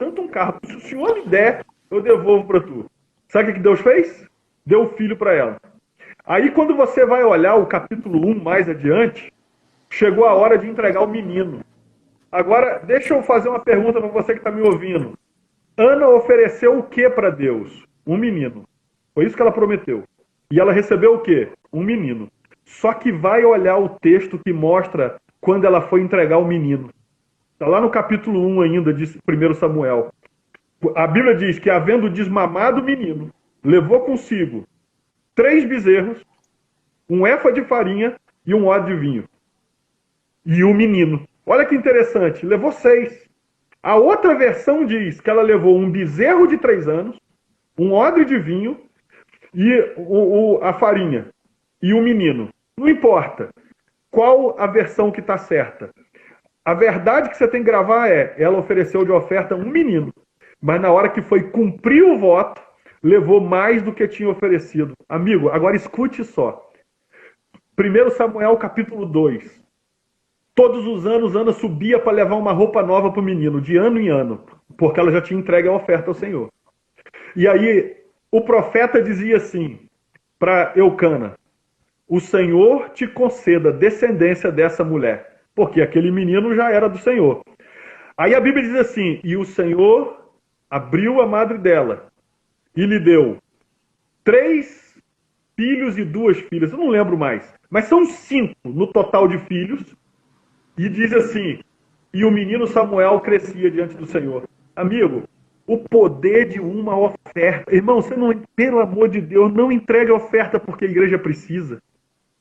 que se o Senhor me der, eu devolvo para tu. Sabe o que Deus fez? Deu o filho para ela. Aí quando você vai olhar o capítulo 1 mais adiante, chegou a hora de entregar o menino. Agora, deixa eu fazer uma pergunta para você que está me ouvindo. Ana ofereceu o que para Deus? Um menino. Foi isso que ela prometeu. E ela recebeu o quê? Um menino. Só que vai olhar o texto que mostra quando ela foi entregar o menino. Está lá no capítulo 1 ainda, de 1 Samuel. A Bíblia diz que, havendo desmamado o menino, levou consigo 3 bezerros, um éfa de farinha e um odre de vinho. E o menino. Olha que interessante, levou 6. A outra versão diz que ela levou um bezerro de 3 anos, um odre de vinho e a farinha. E o menino. Não importa qual a versão que está certa. A verdade que você tem que gravar é, ela ofereceu de oferta um menino. Mas na hora que foi cumprir o voto, levou mais do que tinha oferecido. Amigo, agora escute só. 1 Samuel capítulo 2. Todos os anos, Ana subia para levar uma roupa nova para o menino, de ano em ano, porque ela já tinha entregue a oferta ao Senhor. E aí, o profeta dizia assim para Eucana: o Senhor te conceda descendência dessa mulher, porque aquele menino já era do Senhor. Aí a Bíblia diz assim: e o Senhor abriu a madre dela e lhe deu 3 filhos e 2 filhas, eu não lembro mais, mas são 5 no total de filhos. E diz assim: e o menino Samuel crescia diante do Senhor. Amigo, o poder de uma oferta. Irmão, você não, pelo amor de Deus, não entregue a oferta porque a igreja precisa.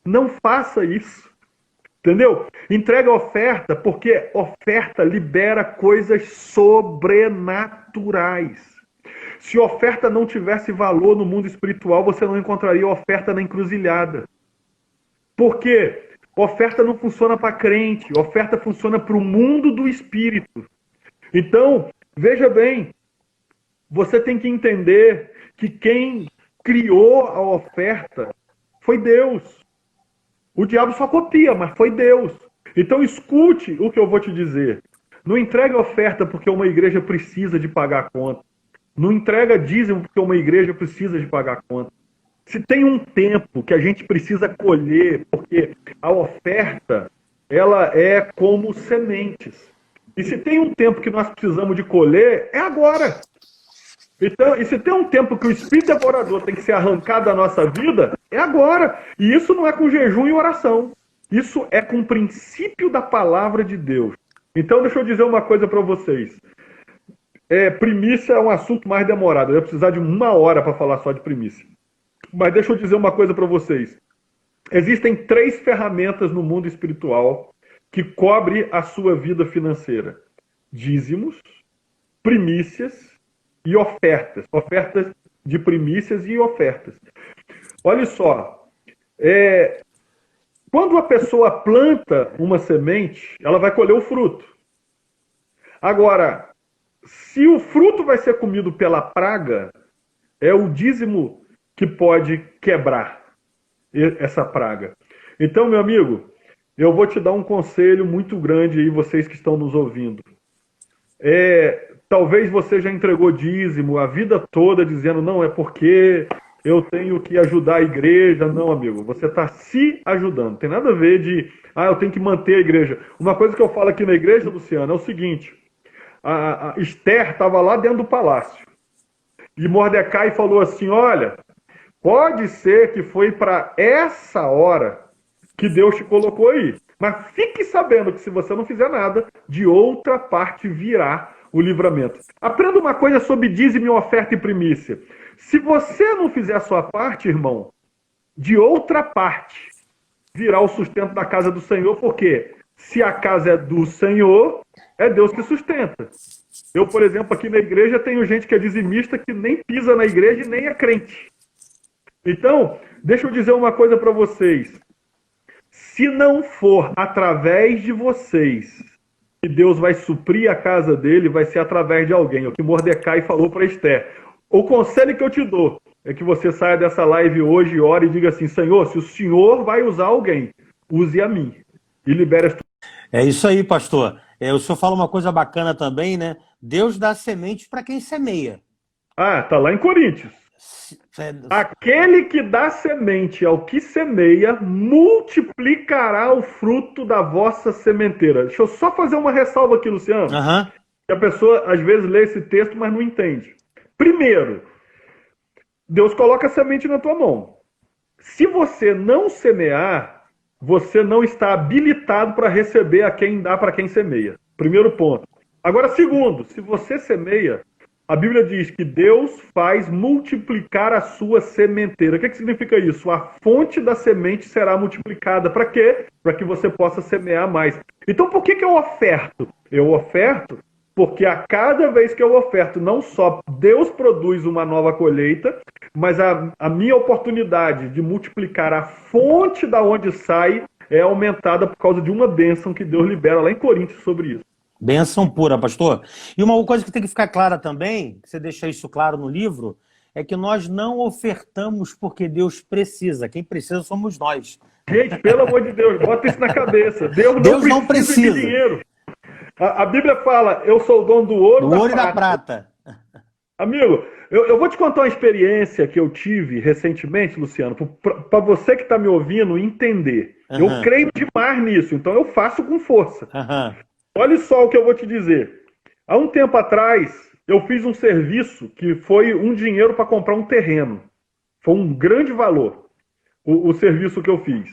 Não faça isso. Entendeu? Entrega a oferta porque oferta libera coisas sobrenaturais. Se a oferta não tivesse valor no mundo espiritual, você não encontraria oferta na encruzilhada. Por quê? Oferta não funciona para crente, oferta funciona para o mundo do espírito. Então, veja bem, você tem que entender que quem criou a oferta foi Deus. O diabo só copia, mas foi Deus. Então escute o que eu vou te dizer. Não entregue oferta porque uma igreja precisa de pagar a conta. Não entrega dízimo porque uma igreja precisa de pagar a conta. Se tem um tempo que a gente precisa colher, porque a oferta, ela é como sementes. E se tem um tempo que nós precisamos de colher, é agora. Então, e se tem um tempo que o espírito devorador tem que ser arrancado da nossa vida, é agora. E isso não é com jejum e oração. Isso é com o princípio da palavra de Deus. Então, deixa eu dizer uma coisa para vocês. Primícia é um assunto mais demorado. Eu ia precisar de 1 hora para falar só de primícia. Mas deixa eu dizer uma coisa para vocês. Existem 3 ferramentas no mundo espiritual que cobrem a sua vida financeira: dízimos, primícias e ofertas. Ofertas de primícias e ofertas. Olha só. Quando a pessoa planta uma semente, ela vai colher o fruto. Agora, se o fruto vai ser comido pela praga, é o dízimo que pode quebrar essa praga. Então, meu amigo, eu vou te dar um conselho muito grande aí, vocês que estão nos ouvindo. Talvez você já entregou dízimo a vida toda dizendo, não, é porque eu tenho que ajudar a igreja. Não, amigo, você está se ajudando. Não tem nada a ver de, eu tenho que manter a igreja. Uma coisa que eu falo aqui na igreja, Luciano, é o seguinte: a Esther estava lá dentro do palácio. E Mordecai falou assim, olha, pode ser que foi para essa hora que Deus te colocou aí. Mas fique sabendo que se você não fizer nada, de outra parte virá o livramento. Aprenda uma coisa sobre dízimo, oferta e primícia. Se você não fizer a sua parte, irmão, de outra parte virá o sustento da casa do Senhor, porque Se a casa é do Senhor, é Deus que sustenta. Eu, por exemplo, aqui na igreja tenho gente que é dizimista que nem pisa na igreja e nem é crente. Então, deixa eu dizer uma coisa para vocês. Se não for através de vocês que Deus vai suprir a casa dele, vai ser através de alguém. É o que Mordecai falou para Esther. O conselho que eu te dou é que você saia dessa live hoje, ore e diga assim, Senhor, se o Senhor vai usar alguém, use a mim. E libere as... É isso aí, pastor. O senhor fala uma coisa bacana também, né? Deus dá semente para quem semeia. Ah, tá lá em Coríntios. Aquele que dá semente ao que semeia, multiplicará o fruto da vossa sementeira. Deixa eu só fazer uma ressalva aqui, Luciano. Uhum. Que a pessoa, às vezes, lê esse texto, mas não entende. Primeiro, Deus coloca a semente na tua mão. Se você não semear, você não está habilitado para receber a quem dá para quem semeia. Primeiro ponto. Agora, segundo, se você semeia, a Bíblia diz que Deus faz multiplicar a sua sementeira. O que significa isso? A fonte da semente será multiplicada. Para quê? Para que você possa semear mais. Então, por que eu oferto? Eu oferto porque a cada vez que eu oferto, não só Deus produz uma nova colheita, mas a minha oportunidade de multiplicar a fonte da onde sai é aumentada por causa de uma bênção que Deus libera lá em Coríntios sobre isso. Bênção pura, pastor. E uma coisa que tem que ficar clara também, que você deixa isso claro no livro, é que nós não ofertamos porque Deus precisa. Quem precisa somos nós. Gente, pelo amor de Deus, bota isso na cabeça. Deus não precisa de dinheiro. A Bíblia fala, eu sou o dono do ouro, do ouro e da prata. Amigo, eu vou te contar uma experiência que eu tive recentemente, Luciano, para você que está me ouvindo entender. Uhum. Eu creio demais nisso, então eu faço com força. Uhum. Olha só o que eu vou te dizer. Há um tempo atrás, eu fiz um serviço que foi um dinheiro para comprar um terreno. Foi um grande valor o serviço que eu fiz.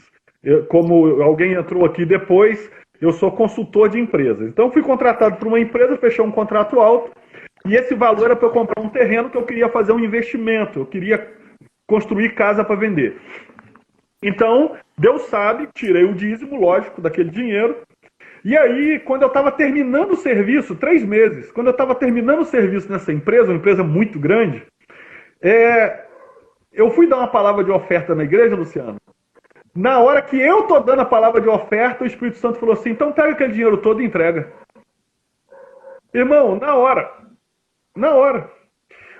Como alguém entrou aqui depois, eu sou consultor de empresas. Então, fui contratado por uma empresa, fechei um contrato alto, e esse valor era para eu comprar um terreno que eu queria fazer um investimento, eu queria construir casa para vender. Então, Deus sabe, tirei o dízimo, lógico, daquele dinheiro. E aí, quando eu estava terminando o serviço, 3 meses, quando eu estava terminando o serviço nessa empresa, uma empresa muito grande, eu fui dar uma palavra de oferta na igreja, Luciano. Na hora que eu estou dando a palavra de oferta, o Espírito Santo falou assim, então pega aquele dinheiro todo e entrega. Irmão, na hora.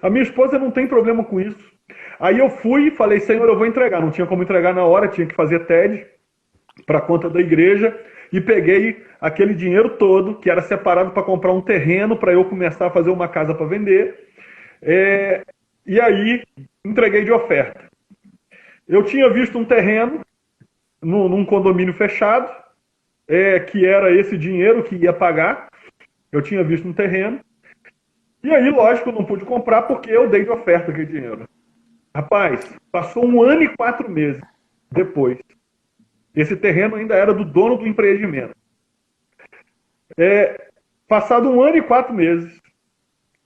A minha esposa não tem problema com isso. Aí eu fui e falei, Senhor, eu vou entregar. Não tinha como entregar na hora, tinha que fazer TED para a conta da igreja. E peguei aquele dinheiro todo, que era separado para comprar um terreno, para eu começar a fazer uma casa para vender. E aí, entreguei de oferta. Eu tinha visto um terreno num condomínio fechado, que era esse dinheiro que ia pagar. Eu tinha visto um terreno. E aí, lógico, eu não pude comprar porque eu dei de oferta aquele dinheiro. Rapaz, passou 1 ano e 4 meses depois. Esse terreno ainda era do dono do empreendimento. Passado 1 ano e 4 meses,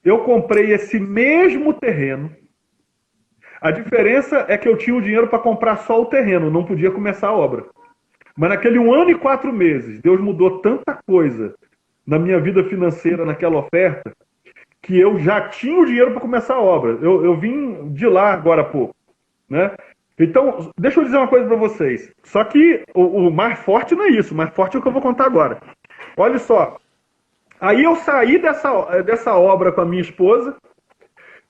eu comprei esse mesmo terreno. A diferença é que eu tinha o dinheiro para comprar só o terreno, não podia começar a obra. Mas naquele 1 ano e 4 meses, Deus mudou tanta coisa na minha vida financeira, naquela oferta, que eu já tinha o dinheiro para começar a obra. Eu vim de lá agora há pouco, né? Então, deixa eu dizer uma coisa para vocês. Só que o mais forte não é isso. O mais forte é o que eu vou contar agora. Olha só. Aí eu saí dessa obra com a minha esposa.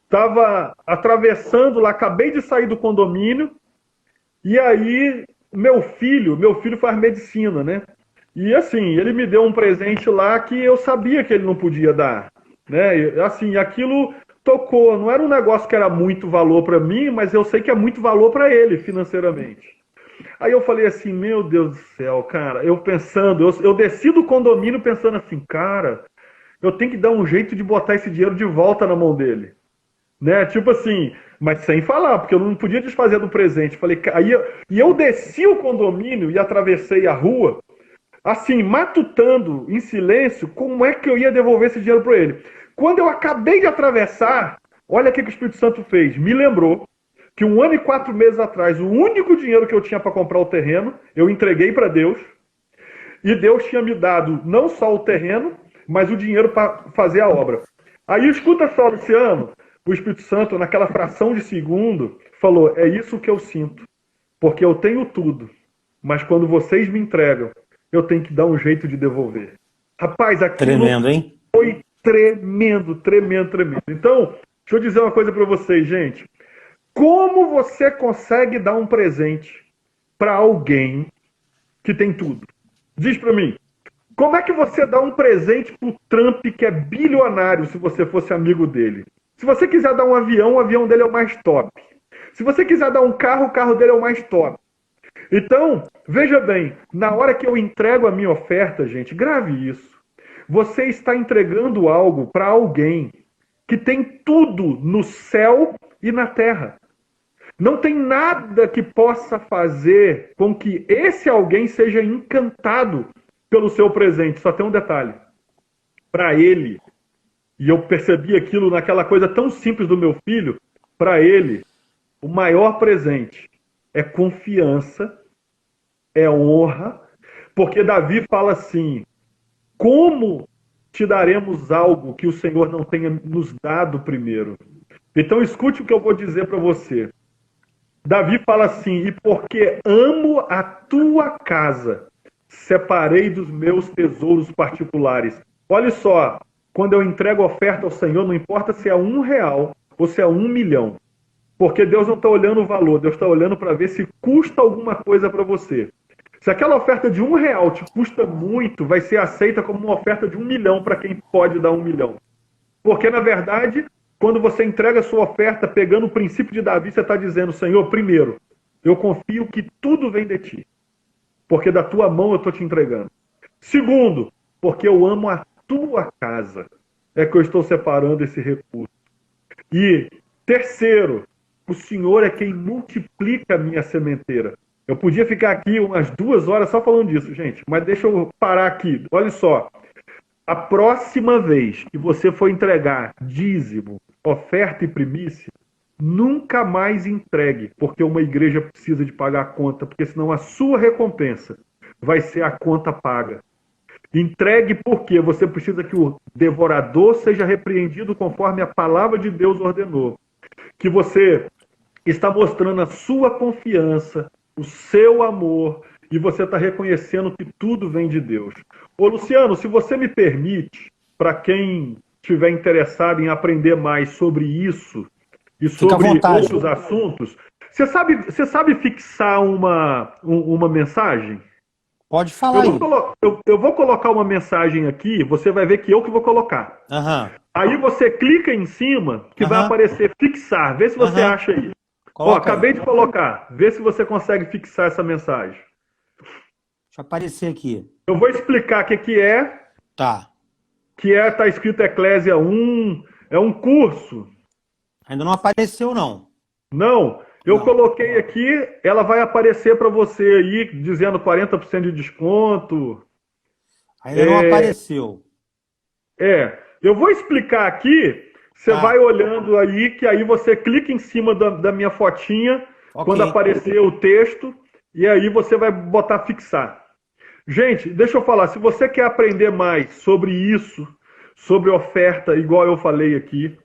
Estava atravessando lá. Acabei de sair do condomínio. E aí, meu filho faz medicina, né? E assim, ele me deu um presente lá que eu sabia que ele não podia dar. Né? E, assim, aquilo... tocou, não era um negócio que era muito valor para mim, mas eu sei que é muito valor para ele financeiramente. Aí eu falei assim, meu Deus do céu, cara, eu pensando, eu desci do condomínio pensando assim, cara, eu tenho que dar um jeito de botar esse dinheiro de volta na mão dele. Né? Tipo assim, mas sem falar, porque eu não podia desfazer do presente. Falei, e eu desci o condomínio e atravessei a rua, assim, matutando em silêncio, como é que eu ia devolver esse dinheiro para ele. Quando eu acabei de atravessar, olha o que o Espírito Santo fez. Me lembrou que 1 ano e 4 meses atrás, o único dinheiro que eu tinha para comprar o terreno, eu entreguei para Deus. E Deus tinha me dado não só o terreno, mas o dinheiro para fazer a obra. Aí escuta só, Luciano, o Espírito Santo, naquela fração de segundo, falou: é isso que eu sinto, porque eu tenho tudo, mas quando vocês me entregam, eu tenho que dar um jeito de devolver. Rapaz, aquilo Tremendo, hein? foi tremendo, tremendo, tremendo. Então, deixa eu dizer uma coisa para vocês, gente. Como você consegue dar um presente para alguém que tem tudo? Diz para mim. Como é que você dá um presente pro Trump, que é bilionário, se você fosse amigo dele? Se você quiser dar um avião, o avião dele é o mais top. Se você quiser dar um carro, o carro dele é o mais top. Então, veja bem, na hora que eu entrego a minha oferta, gente, grave isso. Você está entregando algo para alguém que tem tudo no céu e na terra. Não tem nada que possa fazer com que esse alguém seja encantado pelo seu presente. Só tem um detalhe. Para ele, e eu percebi aquilo naquela coisa tão simples do meu filho, para ele, o maior presente é confiança, é honra, porque Davi fala assim: como te daremos algo que o Senhor não tenha nos dado primeiro? Então escute o que eu vou dizer para você. Davi fala assim: e porque amo a tua casa, separei dos meus tesouros particulares. Olha só, quando eu entrego oferta ao Senhor, não importa se é R$ 1 ou se é 1 milhão. Porque Deus não está olhando o valor, Deus está olhando para ver se custa alguma coisa para você. Se aquela oferta de R$ 1 te custa muito, vai ser aceita como uma oferta de 1 milhão para quem pode dar 1 milhão. Porque, na verdade, quando você entrega a sua oferta pegando o princípio de Davi, você está dizendo: Senhor, primeiro, eu confio que tudo vem de ti. Porque da tua mão eu estou te entregando. Segundo, porque eu amo a tua casa. É que eu estou separando esse recurso. E terceiro, o Senhor é quem multiplica a minha sementeira. Eu podia ficar aqui umas 2 horas só falando disso, gente. Mas deixa eu parar aqui. Olha só. A próxima vez que você for entregar dízimo, oferta e primícia, nunca mais entregue, porque uma igreja precisa de pagar a conta, porque senão a sua recompensa vai ser a conta paga. Entregue porque você precisa que o devorador seja repreendido conforme a palavra de Deus ordenou. Que você está mostrando a sua confiança, o seu amor, e você está reconhecendo que tudo vem de Deus. Ô Luciano, se você me permite, para quem estiver interessado em aprender mais sobre isso e sobre outros assuntos, você sabe fixar uma mensagem? Pode falar aí. Eu vou colocar uma mensagem aqui, você vai ver que eu que vou colocar. Uhum. Aí você clica em cima, que vai aparecer fixar. Vê se você acha aí. Ó, acabei de colocar. Vê se você consegue fixar essa mensagem. Deixa eu aparecer aqui. Eu vou explicar o que é. Tá. Tá escrito Eclésia 1. É um curso. Ainda não apareceu, não. Não. Eu coloquei aqui, ela vai aparecer para você aí, dizendo 40% de desconto. Ainda não apareceu. Eu vou explicar aqui, você vai olhando aí, que aí você clica em cima da minha fotinha, quando aparecer o texto, e aí você vai botar fixar. Gente, deixa eu falar, se você quer aprender mais sobre isso, sobre oferta, igual eu falei aqui,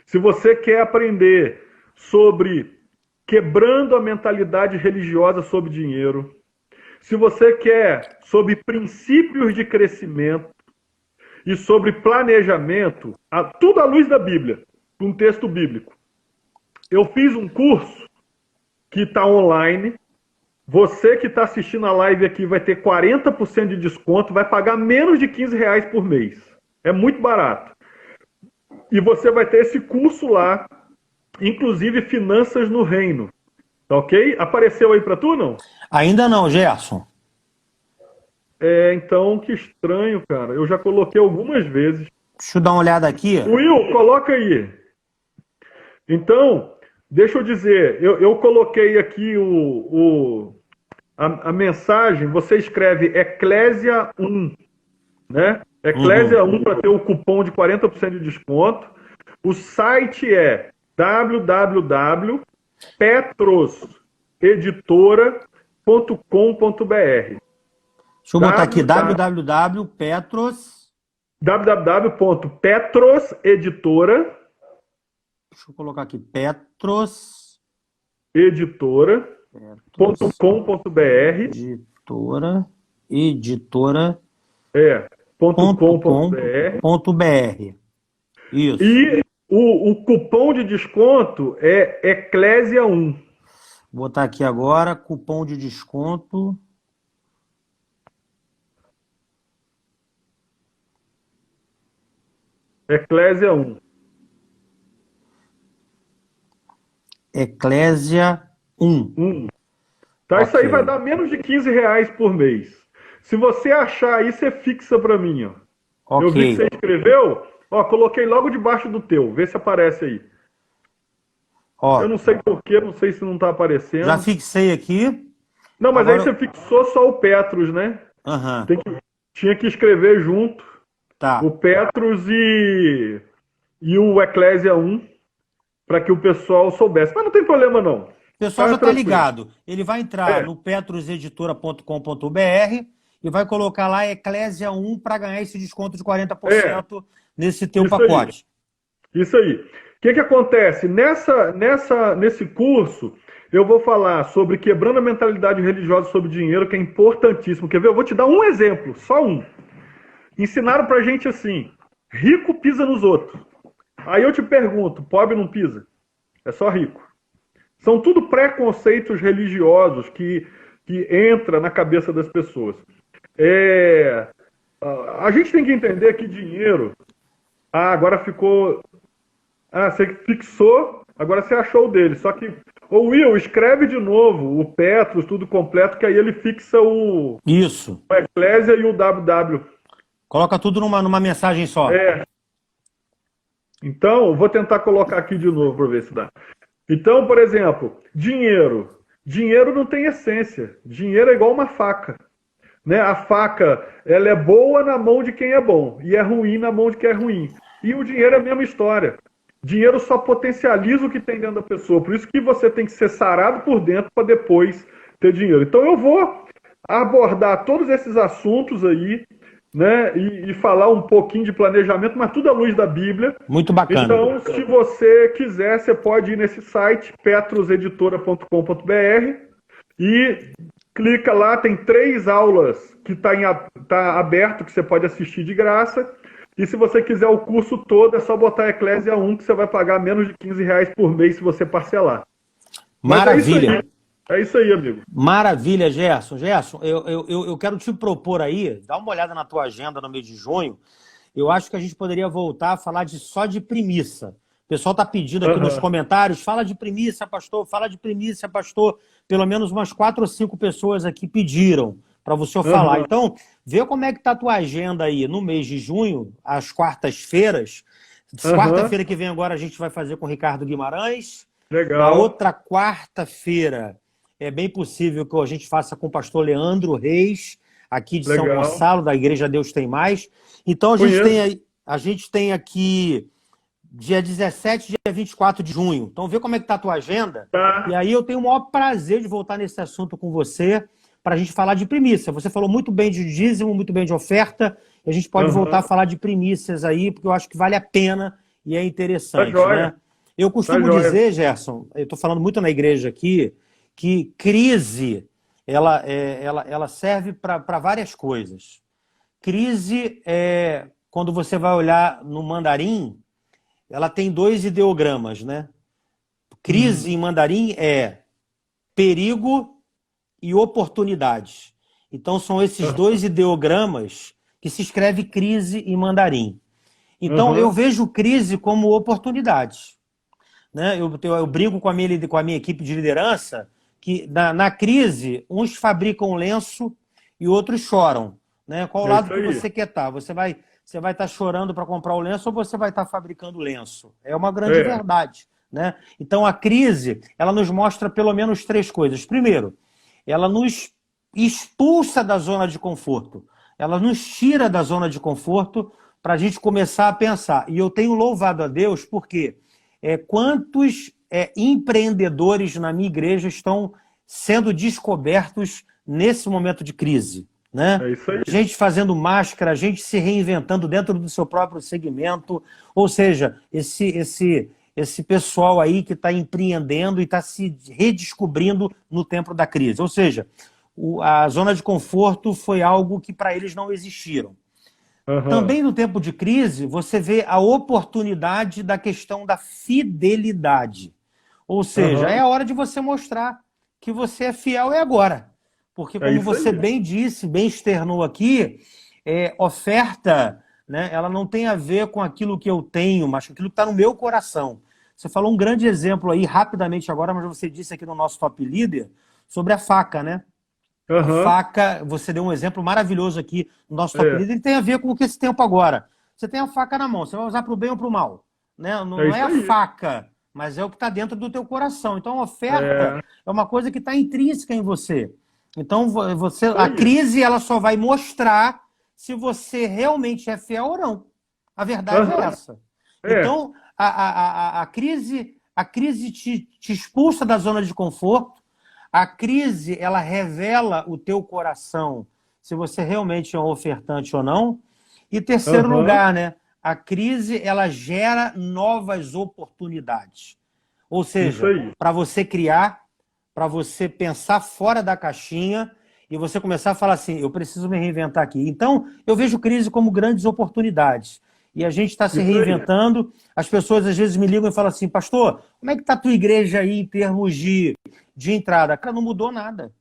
se você quer aprender sobre quebrando a mentalidade religiosa sobre dinheiro, se você quer sobre princípios de crescimento e sobre planejamento, tudo à luz da Bíblia, um texto bíblico. Eu fiz um curso que está online. Você que está assistindo a live aqui vai ter 40% de desconto, vai pagar menos de R$ 15 por mês. É muito barato. E você vai ter esse curso lá, inclusive Finanças no Reino. Tá ok? Apareceu aí para tu, não? Ainda não, Gerson. Então, que estranho, cara. Eu já coloquei algumas vezes. Deixa eu dar uma olhada aqui. Will, coloca aí. Então, deixa eu dizer, eu coloquei aqui a mensagem, você escreve Eclésia 1, né? Eclésia 1 para ter o cupom de 40% de desconto. O site é www.petroseditora.com.br. Deixa eu botar aqui, www.petros... www.petroseditora. Deixa eu colocar aqui, Petros... editora.com.br. Editora... .com.br. Isso. E o cupom de desconto é Eclésia1. Vou botar aqui agora, cupom de desconto. Eclésia1. Eclésia 1. Tá, Ok. isso aí vai dar menos de R$ 15 por mês. Se você achar aí, você fixa pra mim, ó. Ok. Eu vi que você escreveu, ó, coloquei logo debaixo do teu. Vê se aparece aí. Ó, Eu não sei porquê, não sei se não tá aparecendo. já fixei aqui. Não, mas Agora aí você fixou só o Petros, né? Aham, Tinha que escrever junto tá. o Petros e o Eclésia 1 para que o pessoal soubesse. Mas não tem problema, não. O pessoal Tá já está tranquilo. ligado. Ele vai entrar É. no petroseditora.com.br e vai colocar lá Eclésia 1 para ganhar esse desconto de 40% nesse teu Isso aí. pacote. Isso aí. O que acontece? Nesse curso, eu vou falar sobre quebrando a mentalidade religiosa sobre dinheiro, que é importantíssimo. Quer ver? Eu vou te dar um exemplo, só um. Ensinaram pra gente assim: rico pisa nos outros. Aí eu te pergunto, pobre não pisa? É só rico. São tudo preconceitos religiosos que entra na cabeça das pessoas. A gente tem que entender que dinheiro... agora ficou... você fixou, agora você achou o dele. Só que, ô Will, escreve de novo o Petros, tudo completo, que aí ele fixa o Isso. Eclésia e o WW. Coloca tudo numa mensagem só. Então, eu vou tentar colocar aqui de novo para ver se dá. Então, por exemplo, dinheiro. Dinheiro não tem essência. Dinheiro é igual uma faca. Né? A faca, ela é boa na mão de quem é bom e é ruim na mão de quem é ruim. E o dinheiro é a mesma história. Dinheiro só potencializa o que tem dentro da pessoa. Por isso que você tem que ser sarado por dentro para depois ter dinheiro. Então eu vou abordar todos esses assuntos aí, né? E falar um pouquinho de planejamento, mas tudo à luz da Bíblia. Muito bacana. Então, se você quiser, você pode ir nesse site, petroseditora.com.br, e clica lá, tem 3 aulas que tá aberto, que você pode assistir de graça. E se você quiser o curso todo, é só botar Eclésia 1, que você vai pagar menos de R$ 15 por mês se você parcelar. Maravilha. É isso aí, amigo. Maravilha, Gerson. Gerson, eu quero te propor aí, dá uma olhada na tua agenda no mês de junho. Eu acho que a gente poderia voltar a falar só de premissa. O pessoal está pedindo aqui nos comentários, fala de premissa, pastor, fala de premissa, pastor. Pelo menos umas 4 ou 5 pessoas aqui pediram para você falar. Então, vê como é que está a tua agenda aí no mês de junho, às quartas-feiras. Quarta-feira que vem agora a gente vai fazer com o Ricardo Guimarães. Legal. Na outra quarta-feira é bem possível que a gente faça com o pastor Leandro Reis, aqui de São Gonçalo, da Igreja Deus Tem Mais. Então a gente tem aqui dia 17 e dia 24 de junho. Então vê como é que está a tua agenda. Tá. E aí eu tenho o maior prazer de voltar nesse assunto com você para a gente falar de primícia. Você falou muito bem de dízimo, muito bem de oferta. E a gente pode voltar a falar de primícias aí, porque eu acho que vale a pena e é interessante, né? Eu costumo dizer, Gerson, eu estou falando muito na igreja aqui, que crise ela serve para várias coisas. Crise, quando você vai olhar no mandarim, ela tem 2 ideogramas, né? Crise em mandarim é perigo e oportunidade. Então são esses 2 ideogramas que se escreve crise em mandarim. Então eu vejo crise como oportunidade. Né? Eu brinco com a minha equipe de liderança que na crise, uns fabricam lenço e outros choram. Né? Qual lado que você quer estar? Você vai estar chorando para comprar o lenço ou você vai estar fabricando lenço? É uma grande verdade. Né? Então a crise, ela nos mostra pelo menos 3 coisas. Primeiro, ela nos expulsa da zona de conforto. Ela nos tira da zona de conforto para a gente começar a pensar. E eu tenho louvado a Deus porque quantos empreendedores na minha igreja estão sendo descobertos nesse momento de crise? né? É isso aí. Gente fazendo máscara, gente se reinventando dentro do seu próprio segmento. Ou seja, esse pessoal aí que está empreendendo e está se redescobrindo no tempo da crise. Ou seja, a zona de conforto foi algo que para eles não existiram. Também no tempo de crise, você vê a oportunidade da questão da fidelidade. Ou seja, é a hora de você mostrar que você é fiel agora. Porque, como você bem disse, bem externou aqui, oferta, né, ela não tem a ver com aquilo que eu tenho, mas com aquilo que está no meu coração. Você falou um grande exemplo aí, rapidamente agora, mas você disse aqui no nosso Top Líder, sobre a faca, né? A faca, você deu um exemplo maravilhoso aqui no nosso Top Líder, ele tem a ver com esse tempo agora. Você tem a faca na mão, você vai usar para o bem ou para o mal. Né? Não é a faca, mas é o que está dentro do teu coração. Então, a oferta é uma coisa que está intrínseca em você. Então, a crise ela só vai mostrar se você realmente é fiel ou não. A verdade é essa. Então, a crise te expulsa da zona de conforto. A crise, ela revela o teu coração, se você realmente é um ofertante ou não. E terceiro lugar, né? A crise, ela gera novas oportunidades. Ou seja, para você criar, para você pensar fora da caixinha e você começar a falar assim, eu preciso me reinventar aqui. Então, eu vejo crise como grandes oportunidades. E a gente está se reinventando. As pessoas às vezes me ligam e falam assim, pastor, como é que está a tua igreja aí em termos de entrada? Cara, não mudou nada.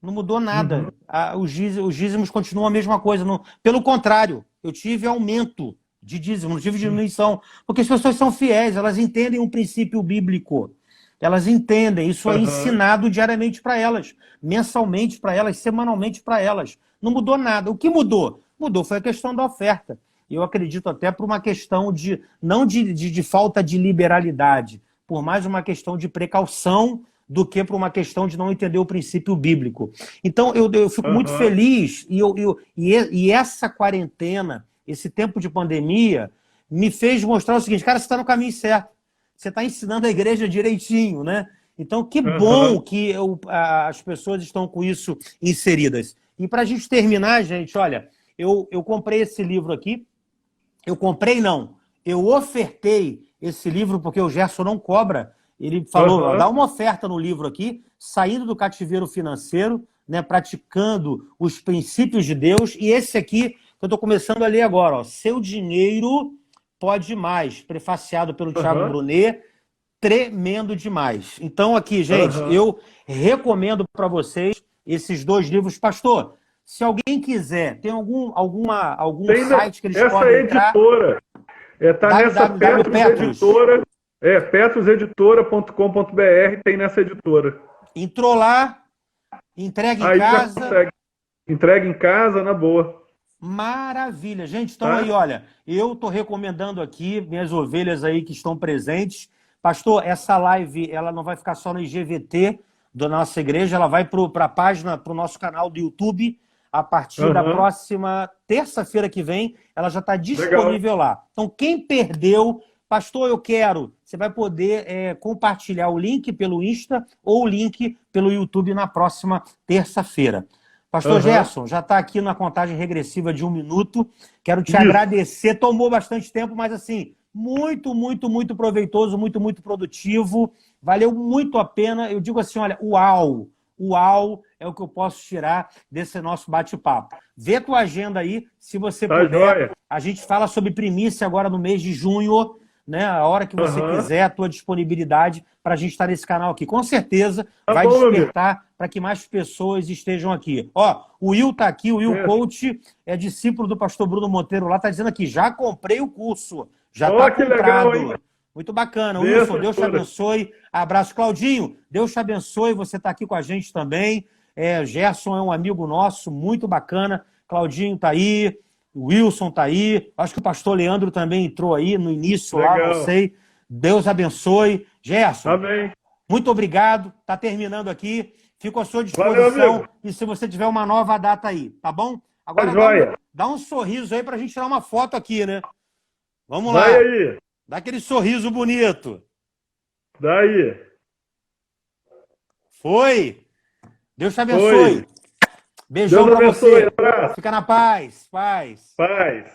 Não mudou nada. Os dízimos continuam a mesma coisa. Pelo contrário, eu tive aumento de dízimo, não tive diminuição. Porque as pessoas são fiéis, elas entendem um princípio bíblico. Elas entendem, isso é ensinado diariamente para elas, mensalmente para elas, semanalmente para elas. Não mudou nada. O que mudou? Mudou foi a questão da oferta. E eu acredito até por uma questão não de falta de liberalidade, por mais uma questão de precaução do que por uma questão de não entender o princípio bíblico. Então, eu fico muito feliz e essa quarentena, esse tempo de pandemia, me fez mostrar o seguinte, cara, você está no caminho certo. Você está ensinando a igreja direitinho, né? Então, que bom que as pessoas estão com isso inseridas. E para a gente terminar, gente, olha, eu comprei esse livro aqui. Eu comprei, não. Eu ofertei esse livro porque o Gerson não cobra. Ele falou, ó, dá uma oferta no livro aqui, saindo do cativeiro financeiro, né, praticando os princípios de Deus. E esse aqui, que eu estou começando a ler agora, ó, Seu Dinheiro Pode Mais, prefaciado pelo Thiago Brunet, tremendo demais. Então aqui, gente, eu recomendo para vocês esses dois livros. Pastor, se alguém quiser, tem algum site que eles podem entrar? Editora. Tá nessa Petros Editora. petroseditora.com.br, tem nessa editora. Entrou lá, entrega em casa. Entrega em casa, na boa. Maravilha. Gente, então aí, olha, eu estou recomendando aqui, minhas ovelhas aí que estão presentes. Pastor, essa live, ela não vai ficar só no IGVT da nossa igreja, ela vai para a página, para o nosso canal do YouTube, a partir da próxima terça-feira que vem, ela já está disponível lá. Então, quem perdeu, pastor, eu quero, você vai poder compartilhar o link pelo Insta ou o link pelo YouTube na próxima terça-feira. Pastor Gerson, já está aqui na contagem regressiva de 1 minuto. Quero te agradecer. Tomou bastante tempo, mas assim, muito, muito, muito proveitoso, muito, muito produtivo. Valeu muito a pena. Eu digo assim, olha, uau é o que eu posso tirar desse nosso bate-papo. Vê tua agenda aí, se você puder. Joia. A gente fala sobre primícia agora no mês de junho, né? A hora que você quiser, a tua disponibilidade para a gente estar nesse canal aqui. Com certeza vai despertar para que mais pessoas estejam aqui. Ó, o Will está aqui, o Will Coach, é discípulo do pastor Bruno Monteiro lá, está dizendo aqui, já comprei o curso, já está comprado. Legal, muito bacana. Wilson, Deus te abençoe. Abraço. Claudinho, Deus te abençoe, você está aqui com a gente também. Gerson é um amigo nosso, muito bacana. Claudinho está aí. Wilson está aí, acho que o pastor Leandro também entrou aí no início lá, não sei. Deus abençoe. Gerson, amém. Muito obrigado, está terminando aqui, fico à sua disposição. Valeu, e se você tiver uma nova data aí, tá bom? Agora dá um sorriso aí para a gente tirar uma foto aqui, né? Vamos lá. Vai aí. Dá aquele sorriso bonito. Daí. Foi. Deus te abençoe. Beijão Deus pra abençoe, você. abraço. Fica na paz. Paz. Paz.